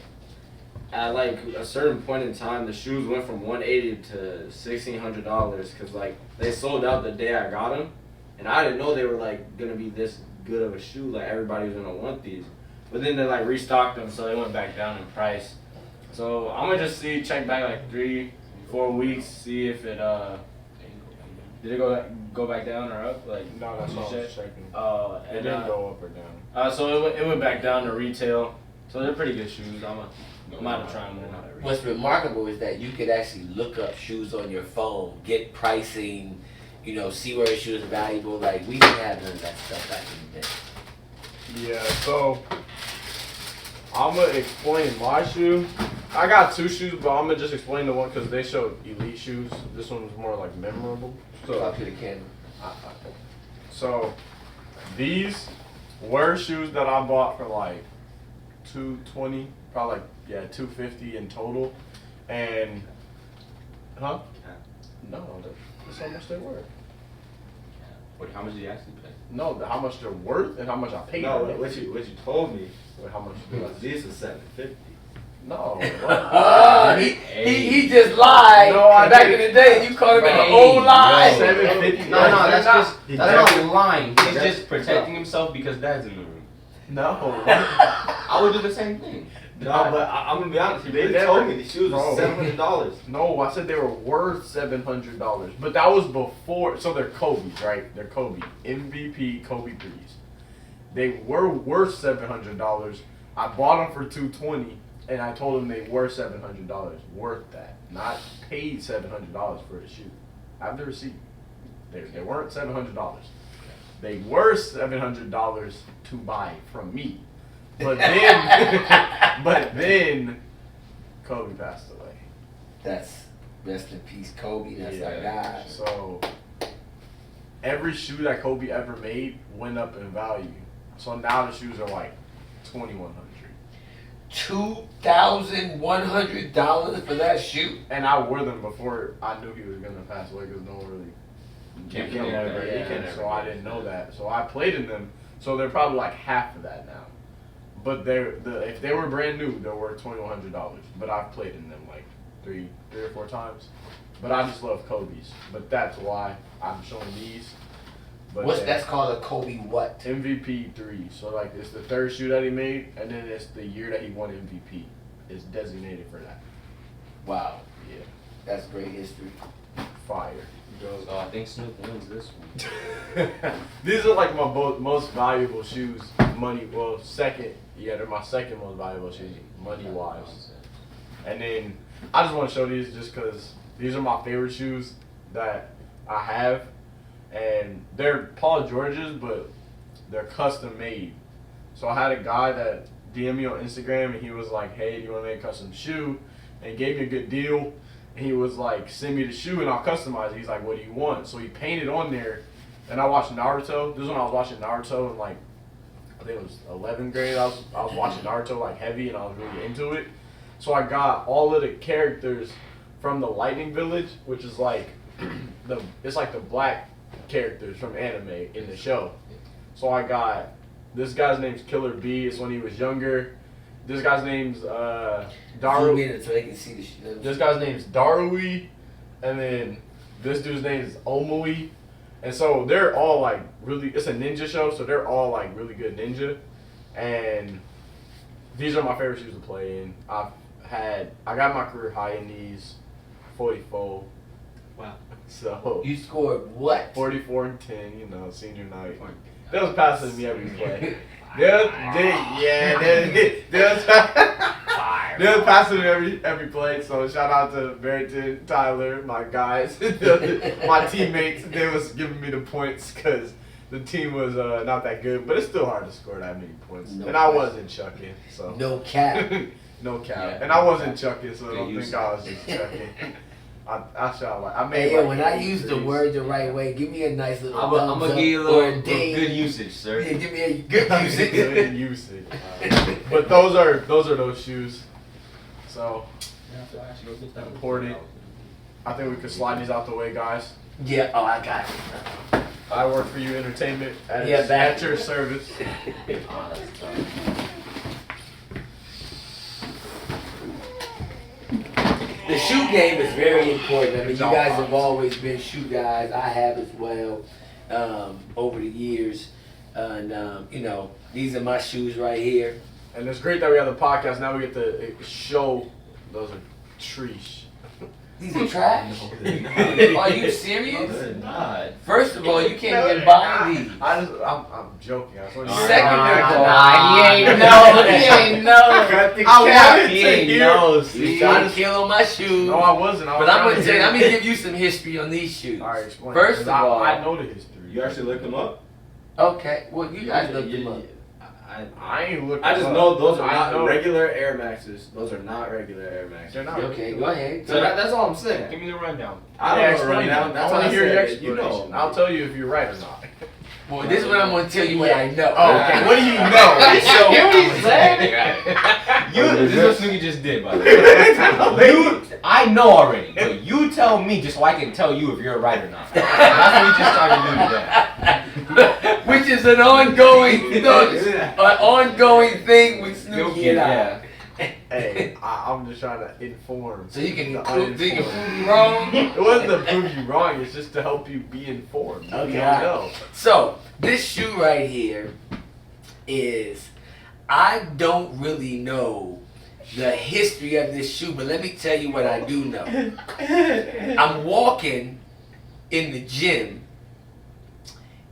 at like a certain point in time, the shoes went from $180 to $1,600 because like they sold out the day I got them, and I didn't know they were like gonna be this good of a shoe. Like everybody was gonna want these, but then they like restocked them, so they went back down in price. So I'm gonna just check back like 3-4 weeks, see if it did it go back down or up? Like No, that's you all I was check? checking. And It didn't go up or down. so it went back down to retail. So they're pretty good shoes. I'm gonna try them more. What's remarkable is that you could actually look up shoes on your phone, get pricing, you know, see where a shoe is valuable. Like, we didn't have none of that stuff back in the day. Yeah, so I'm gonna explain my shoe. I got 2 shoes, but I'm gonna just explain the one because they showed elite shoes. This one was more like memorable. Talk to the camera. So these were shoes that I bought for like $220, probably like $250 in total, and no, that's how much they were. What? How much did you actually pay? No, how much they're worth and how much I paid. No, for what it. you told me Wait, how much? was these are $750. No. He just lied. No, I back didn't. in the day, you called him an Hey, old lie. no. $750. No, that's He's not definitely- lying. He's just protecting himself because Dad's in the room. No. I would do the same thing. No, but I'm gonna be honest. They They never- told me these shoes were Bro. $700. No, I said they were worth $700, but that was before. So they're Kobe's, right? They're Kobe MVP Kobe 3s. They were worth $700. I bought them for $220, and I told them they were $700, worth that. Not paid $700 for the shoe. I have the receipt. They weren't $700. They were $700 to buy from me. But then, Kobe passed away. That's rest in peace, Kobe. That's Yeah. our guy. So every shoe that Kobe ever made went up in value. So now the shoes are like $2,100. $2,100 for that shoe? And I wore them before I knew he was gonna pass away because no one really Can't he can predict never, that. he Yeah, can never so I didn't know that. So I played in them. So they're probably like half of that now. But if they were brand new, they're worth $2,100. But I've played in them like three or four times. But I just love Kobe's. But that's why I'm showing these. But That's called a Kobe what? MVP 3. So like it's the third shoe that he made, and then it's the year that he won MVP. It's designated for that. Wow. Yeah, That's great history. fire. He goes, oh, I think Snoop wins this one. These are like my most valuable shoes. Second. Yeah, they're my second most valuable shoes, money wise. And then I just want to show these just because these are my favorite shoes that I have. And they're Paul George's, but they're custom made. So I had a guy that DM'd me on Instagram, and he was like, hey, do you want to make a custom shoe? And he gave me a good deal. And he was like, send me the shoe and I'll customize it. He's like, what do you want? So he painted on there. And I watched Naruto. This is when I was watching Naruto in like, I think it was 11th grade. I was watching Naruto like heavy, and I was really into it. So I got all of the characters from the Lightning Village, which is like it's like the black characters from anime in the show. So I got this guy's name's Killer B. It's when he was younger. This guy's name's Zoom Daru. in so they can see the shoe. This guy's name's Darui, and then this dude's name is Omui. And so they're all like really, it's a ninja show, so they're all like really good ninja. And these are my favorite shoes to play in. I got my career high in these, 44. Wow. So You scored what? 44 and 10, you know, senior night. They was passing me every play. They was passing me every play. So shout out to Barrington, Tyler, my guys, my teammates. They was giving me the points because the team was not that good, but it's still hard to score that many points. No and I question. wasn't chucking, so No cap. no cap. Yeah, and I wasn't chucking, so They don't use think I was just chucking. I shot like I made. Hey, yo, like when I 80 use the threes. word the right way, give me a nice little I'm thumbs gonna up give you a or little ding. good usage, sir. Yeah, give me a good usage. Good usage. But those are those shoes. So important. I think we could slide these out the way, guys. Yeah, oh, I got it. I work for you entertainment at, Yeah, back- at your service. the shoe game is very important. I mean, you It's all guys have boxing. always been shoe guys. I have as well over the years. And, you know, these are my shoes right here. And it's great that we have the podcast. Now we get to show those are trees. These are trash? No, Are you serious? they're not. First of all, you can't even buy these. I'm joking. I swear to God. Second of all, Nah, he ain't know. He ain't know. Cut the I cap. wanted to hear. you trying to kill on my shoes. No, I wasn't. I was But I'm trying gonna to tell you, hear- I'm gonna give you some history on these shoes. All right, explain. First 'Cause of all- I know the history. You actually looked them up? Okay, well you guys looked them up. I ain't looking. I just up. know those are I not know. regular Air Maxes. Those are not regular Air Maxes. They're not. Okay, go ahead. So that's all I'm saying. Give me the rundown. I Yeah, don't know explain right now. it. That's I what want I to hear your said. explanation. You know. I'll tell you if you're right or not. Well, this is what I'm gonna tell you what I know. Oh, okay. What do you know? So, This is what Snookey just did, by the way. I know already, but you tell me just so I can tell you if you're right or not. That's what we just started doing today. which is an ongoing, an ongoing thing with Snooki and I. Yeah. Hey, I'm just trying to inform. So you can the prove me uninformed. wrong. It wasn't to prove you wrong. It's just to help you be informed. Okay. You don't know. So this shoe right here is, I don't really know the history of this shoe, but let me tell you what I do know. I'm walking in the gym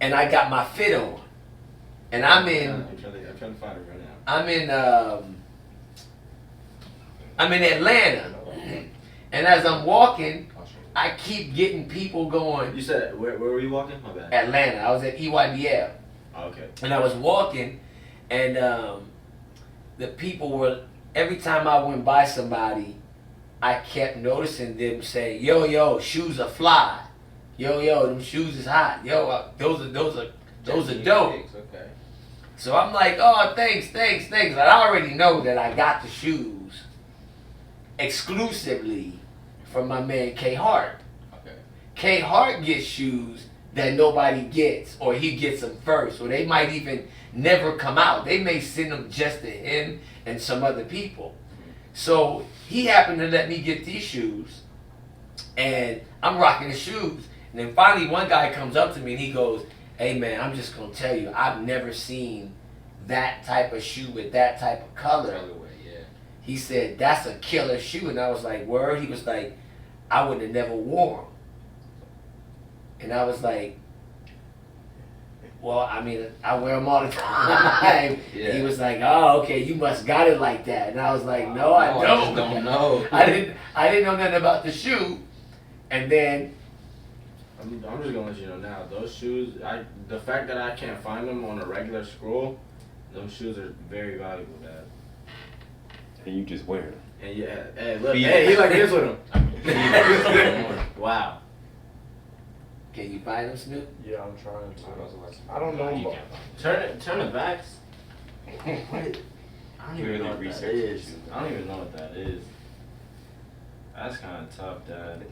and I got my fit on. And I'm I'm trying to find it right now. I'm in Atlanta. And as I'm walking, I keep getting people going, You said where were you walking? My bad. Atlanta. I was at EYBL. Oh, okay. And I was walking, and the people were, every time I went by somebody, I kept noticing them say, yo, shoes are fly. Yo, them shoes is hot. Yo, those are dope. Okay. So I'm like, oh, thanks. And I already know that I got the shoes exclusively from my man K Hart. Okay. K Hart gets shoes that nobody gets, or he gets them first, or they might even never come out. They may send them just to him and some other people. So he happened to let me get these shoes, and I'm rocking the shoes. And then finally one guy comes up to me and he goes, hey man, I'm just gonna tell you, I've never seen that type of shoe with that type of color. He said, that's a killer shoe. And I was like, word? He was like, I would have never worn them. And I was like, well, I mean, I wear them all the time. Yeah. He was like, oh, okay, you must got it like that. And I was like, no, I I just don't know. I didn't know nothing about the shoe. And then, I'm just gonna let you know now. Those shoes, the fact that I can't find them on a regular scroll, those shoes are very valuable, Dad. And you just wear them. And yeah, hey, look, Yeah. hey, he like this with them. Wow. can you find them, Snoop? Yeah, I'm trying to. I don't know. You About, can't Turn the backs. What? I don't even Clearly know what that research is. issues. I don't even know what that is. That's kind of tough, Dad.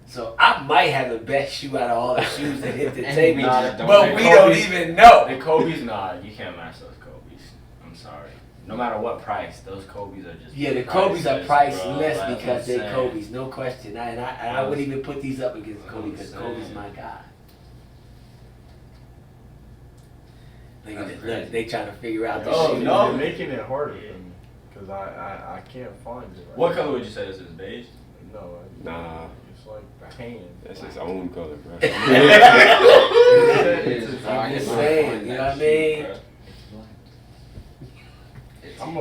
So I might have the best shoe out of all the shoes that hit the table, Nah, but we don't even know. The Kobe's, nah, you can't match those Kobe's. I'm sorry. No matter what price, those Kobe's are just. Yeah, the Kobe's are priceless, bro. priceless That's because what they're I'm saying. Kobe's, no question. And I wouldn't even put these up against Kobe because Kobe's my guy. Look at That's this. Look, they trying to figure out the oh shoe. no, you're making it harder for me because I can't find it. Right What now. color would you say this is? Beige? No. Nah. It's like tan. That's his own color, bro. It is. I'm just saying, you know what I mean? I'm a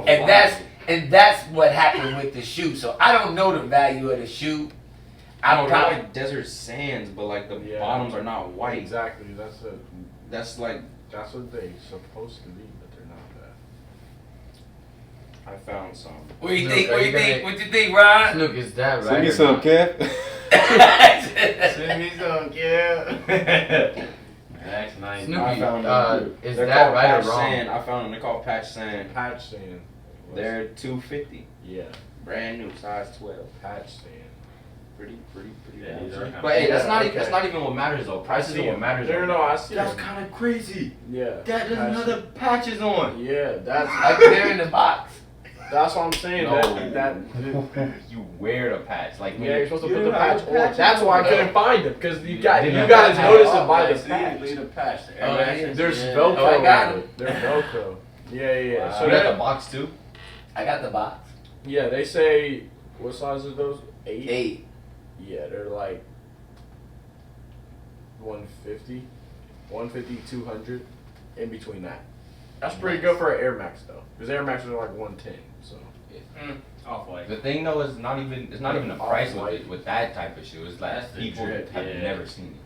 And that's what happened with the shoe. So I don't know the value of the shoe. I don't I know, probably like desert sands, but like the Yeah. bottoms are not white. Exactly. That's it. That's like That's what they supposed to be, but they're not that. I found some. What do you Snoop, think? are What do you you think? gonna- What you think, Ron? Snook, is that right? Send me or some, not? Kev. Send me some, yeah. That's nice. Snoopy, I found them. is They're that called right or patch wrong? Sand. I found them. They're called patch sand. Patch sand. They're $250. Yeah, Brand new, size 12. patch sand. Pretty Yeah, bad. these are kinda- But hey, that's Yeah, not okay. that's not even what matters though. Price isn't what matters. No, I see. That's them. kind of crazy. Yeah. Dad doesn't patch have the patches on. Yeah, that's. Like they're in the box. That's what I'm saying. No. That You wear the patch. Like, yeah, you're supposed to You put the didn't have patch a patch on. That's why I on. couldn't find them because you You guys didn't notice have it by the See, patch. leave the patch. Oh, yeah. There's Yeah. Velcro. Oh, I got on it. There's Velcro. Yeah. Wow. So you got that, the box too? I got the box. yeah, they say what size are those? 8. 8. Yeah, they're like 150, 200, in between that. That's pretty good for an Air Max though, because Air Maxes are like 110. So Off white. The thing though is not even the price with Off-white. it, with that type of shoe. It's like That's the people drip, have yeah. never seen it.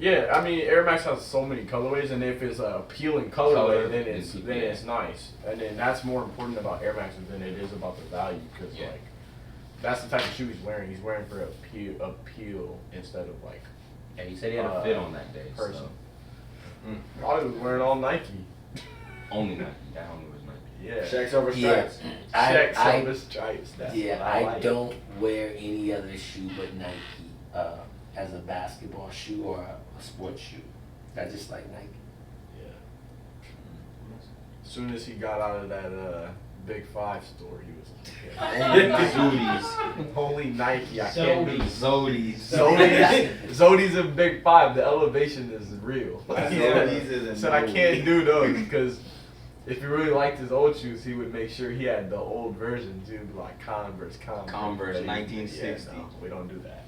yeah, I mean Air Max has so many colorways, and if it's a appealing colorway, Color, then yeah. it's nice, and then that's more important about Air Maxes than it is about the value, because Yeah. like that's the type of shoe he's wearing. He's wearing for appeal instead of like Yeah, he said he had a fit on that day. person. So. Probably was wearing all Nike. Only Nike. That only was Nike. Yeah. Checks over Yeah. stripes. Checks I, over stripes. That's yeah, what I like. don't wear any other shoe but Nike as a basketball shoe or a sports shoe. I just like Nike. Yeah. As soon as he got out of that Big Five store, he was only Nike. I can't do Zodi's and Big Five. The elevation is real. Zodi's is a Said I no. can't do those because if he really liked his old shoes, he would make sure he had the old version too, like Converse. Converse, But he- 1960. Yeah, no, we don't do that.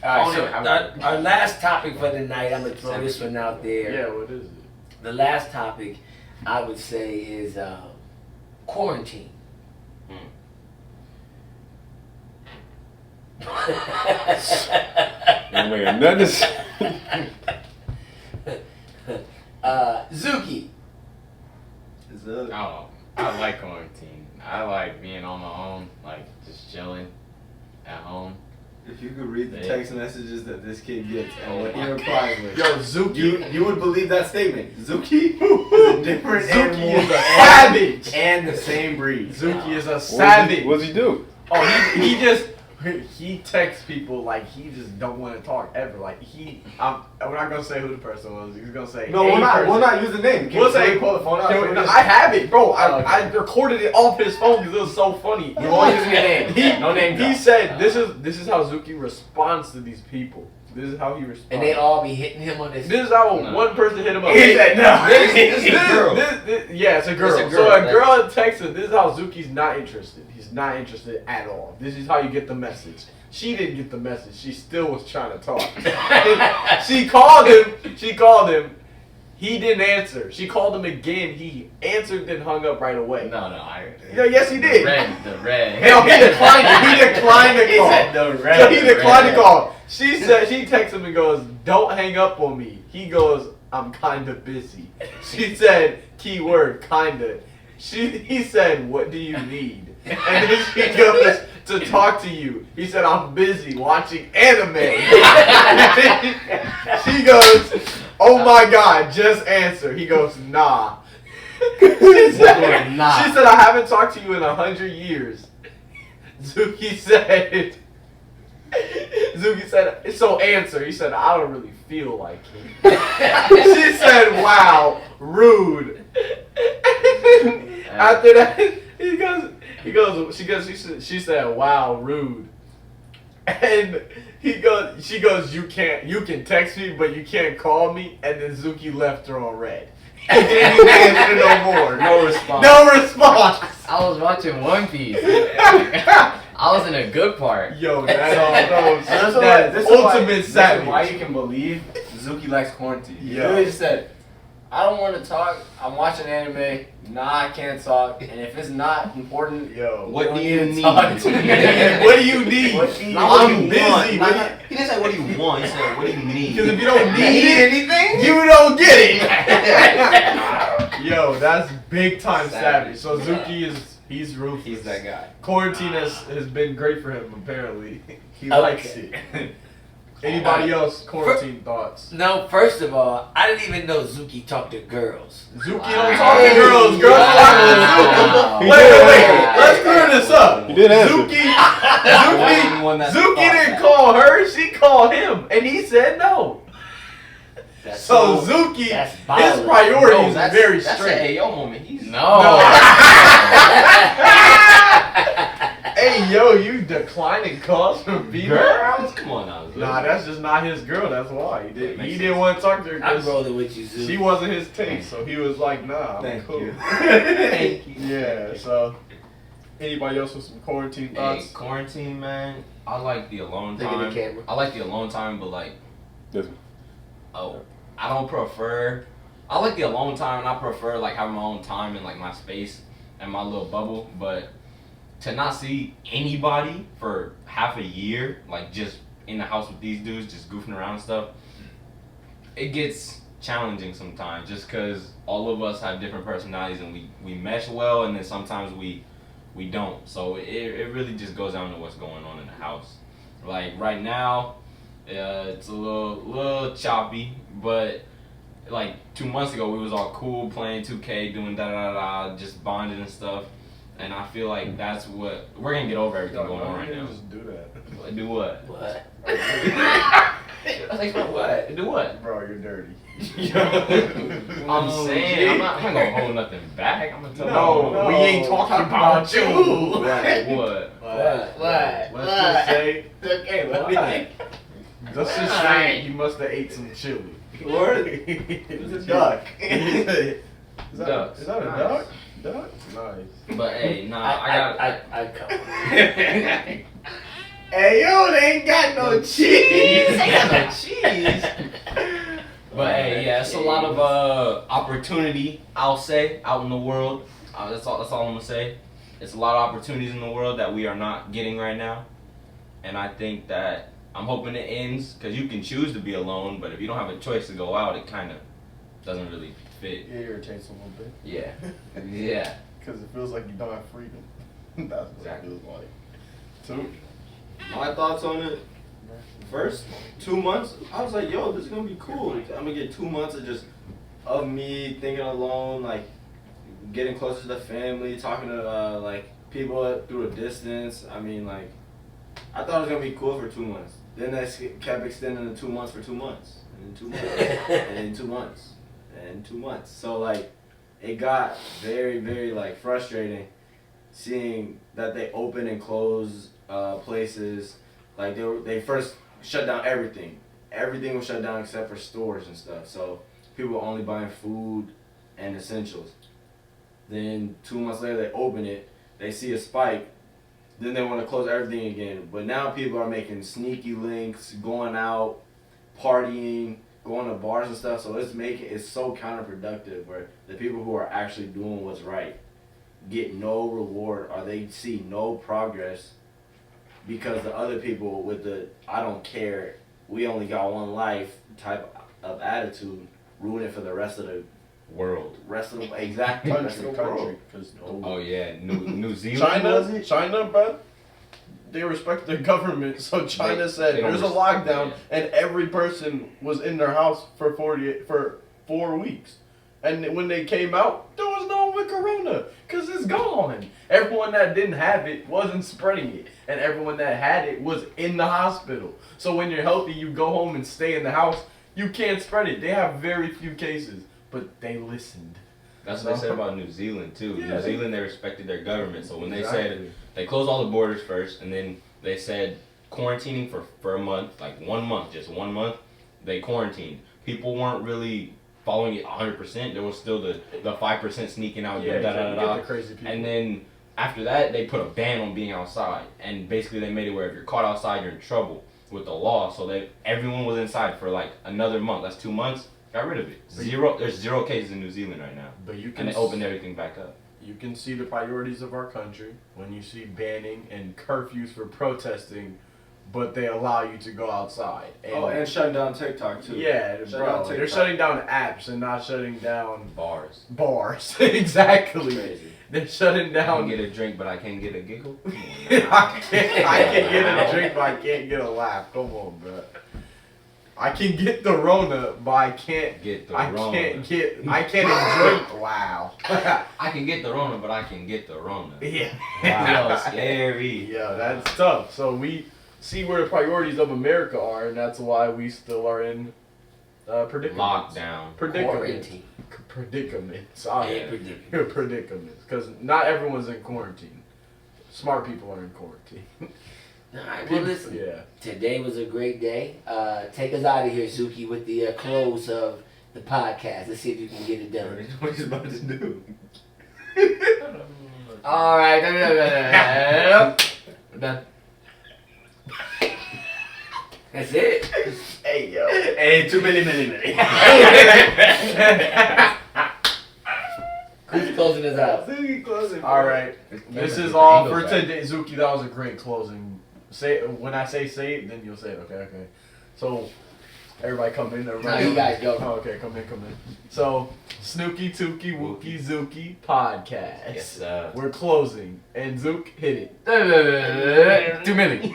All right, Only- so our last topic for the night, I'm going to throw this one out there. Yeah, what is it? The last topic, I would say, is quarantine. Anyway, nothing. Zuki. Oh, I like quarantine. I like being on my own, like just chilling at home. If you could read the Yeah. text messages that this kid gets and Oh what he my replies with, Yo, Zuki. you would believe that statement. Zuki is a different Zuki animal is a savage. and the same breed. Zuki is a What savage. does he do? Oh, he texts people like he just don't want to talk ever. Like we're not gonna say who the person was. He's gonna say No, a we'll person. not use the name. We'll say pull the phone out. Can we- I have it, bro. Oh, okay. I recorded it off his phone because it was so funny. You won't use your name. No name He drop. said this is how Zuki responds to these people. This is how he responds. And they all be hitting him on this. This is how No. one person hit him up. He said no. This- It's a girl. yeah, it's a girl. It's a So girl, a that- girl texts him. This is how Zuki's not interested. He's not interested at all. This is how you get the message. She didn't get the message. She still was trying to talk. She called him. He didn't answer. She called him again. He answered, then hung up right away. No, I. Yeah, yes, he did. The red. Hell, he declined it. He declined the He call. said the red. So he declined the red. call. She said, she texts him and goes, "Don't hang up on me." He goes, "I'm kinda busy." She said, keyword, kinda. He said, "What do you need?" And then she goes, "To talk to you." He said, "I'm busy watching anime." She goes, "Oh my God, just answer." He goes, "Nah." She said, Nah. she said, "I haven't talked to you in 100 years." Zuki said, "So answer." He said, "I don't really feel like it." She said, "Wow, rude." After that, she said, "Wow, rude." And she goes, you can text me, but you can't call me." And then Zuki left her on red. He didn't answer no more. No response. No response. I was watching One Piece. I was in a good part. Yo, that's This is why ultimate savage. why you can believe Zuki likes quarantine. He Yeah. really just said, "I don't want to talk. I'm watching anime. Nah, I can't talk. And if it's not important, Yo, What don't do you even need? talk to me." what do you need? What do you Not what I'm you busy. want. What Not- He didn't say what do you want. He said what do you need. Because if you don't You need it, anything? you don't get it. Yo, that's big time savage. So Zuki he's ruthless. He's that guy. Quarantine has been great for him apparently. He likes it. Anybody else quarantine thoughts? No, first of all, I didn't even know Zuki talked to girls. Zuki don't talk to girls. Girls talk to Zuki. He Wait, did. let's clear this up. He did answer. Zuki didn't call her. She called him, and he said no. That's So Zuki, that's his violent. priorities that's very That's straight. an AO moment. He's No. declining calls from female. Girls, come on now. Zook. Nah, that's just not his girl. That's why he Makes didn't sense. want to talk to her I'm because rolling with you, Zoo. she wasn't his taste. So he was like, nah, I'm Thank cool. you. Thank you. Yeah. So anybody else with some quarantine Hey, thoughts? quarantine, man. I like the alone Look at the time. camera. I like the alone time, but like, This one. oh, I don't prefer. I like the alone time, and I prefer like having my own time and like my space and my little bubble. But to not see anybody for half a year, like just in the house with these dudes, just goofing around and stuff, it gets challenging sometimes. Just because all of us have different personalities and we mesh well, and then sometimes we don't. So it really just goes down to what's going on in the house. Like right now, it's a little choppy, but like 2 months ago we was all cool playing 2K, doing just bonding and stuff. And I feel like that's what we're gonna get over everything going on right now. Just do that. Do what? What? Like what? Do what? Bro, you're dirty. I'm saying I'm not gonna hold nothing back. I'm gonna tell No, we ain't talking about you. What? What? Let's just say, Okay, what we think? let's just say he must have ate some chili. Word? It's a duck. Is that Ducks. a Nice. duck? Duck? Nice. But hey, nah, I got. I come. Hey yo, they ain't got no cheese. They got no cheese. But hey, yeah, it's a lot of opportunity. I'll say out in the world. That's all I'm gonna say. It's a lot of opportunities in the world that we are not getting right now, and I think that I'm hoping it ends because you can choose to be alone, but if you don't have a choice to go out, it kind of doesn't really fit. It irritates a little bit. Yeah, yeah. Because it feels like you don't have freedom. That's what Exactly. it feels like. Too. My thoughts on it. First 2 months, I was like, yo, this is gonna be cool. I'm gonna get 2 months of me thinking alone, like getting closer to the family, talking to like people through a distance. I mean, like, I thought it was gonna be cool for 2 months. Then that kept extending to 2 months for 2 months, and then 2 months, and then 2 months, and 2 months. So like, it got very, very like frustrating seeing that they open and close places. Like they first shut down everything. Everything was shut down except for stores and stuff. So people were only buying food and essentials. Then 2 months later they open it, they see a spike, then they want to close everything again. But now people are making sneaky links, going out, partying, going to bars and stuff. So it's so counterproductive where the people who are actually doing what's right get no reward or they see no progress because the other people with the I don't care, we only got one life type of attitude ruin it for the rest of the World. exactly rest of the world. Country. Because Oh yeah, New Zealand was it? China, bro. They respect their government, so China said they don't there's a respect- lockdown, yeah. and every person was in their house for 4 weeks. And when they came out, there was no one with corona, because it's gone. Everyone that didn't have it wasn't spreading it, and everyone that had it was in the hospital. So when you're healthy, you go home and stay in the house, you can't spread it. They have very few cases, but they listened. That's what they said about New Zealand too. Yeah, New Zealand, they respected their government. So when they said Exactly. they closed all the borders first, and then they said quarantining for a month, like 1 month, just 1 month, they quarantined. People weren't really following it 100%. There was still the 5% sneaking out, Yeah, da da you da da. get the crazy people. And then after that, they put a ban on being outside, and basically they made it where if you're caught outside, you're in trouble with the law. So everyone was inside for like another month. That's 2 months. Got rid of it. There's 0 cases in New Zealand right now, But you and can they opened everything back up. You can see the priorities of our country when you see banning and curfews for protesting, but they allow you to go outside. And shutting down TikTok too. yeah, Shut bro, down they're TikTok. shutting down apps and not shutting down Bars. bars. Exactly. Crazy. They're shutting I can down. get a drink, but I can't get a giggle. Come on I now. can get a drink, but I can't get a laugh. Come on, bro. I can get the Rona, but I can't. Get the I Rona. I can't enjoy. Wow. I can get the Rona, but I can get the Rona. Yeah. Wow, scary. Yeah, that's tough. So we see where the priorities of America are, and that's why we still are in predicaments. Lockdown. Predicaments. Quarantine. Predicaments. Yeah, Predicaments. Because not everyone's in quarantine. Smart people are in quarantine. All right, well, listen. Yeah. Today was a great day. Take us out of here, Zookey, with the close of the podcast. Let's see if you can get it done. What he's about to do. All right. Done. That's it. Hey, yo. Hey, 2 milli. Who's closing us out? All right. This is all for today, Zookey. That was a great closing. Say when I say it, then you'll say it. Okay. So everybody come in. Now Everybody. you guys go. Oh, okay, come in. So Snookey Tookey Wookey Zookey podcast. Yes, sir. We're closing, and Zook hit it. 2 million.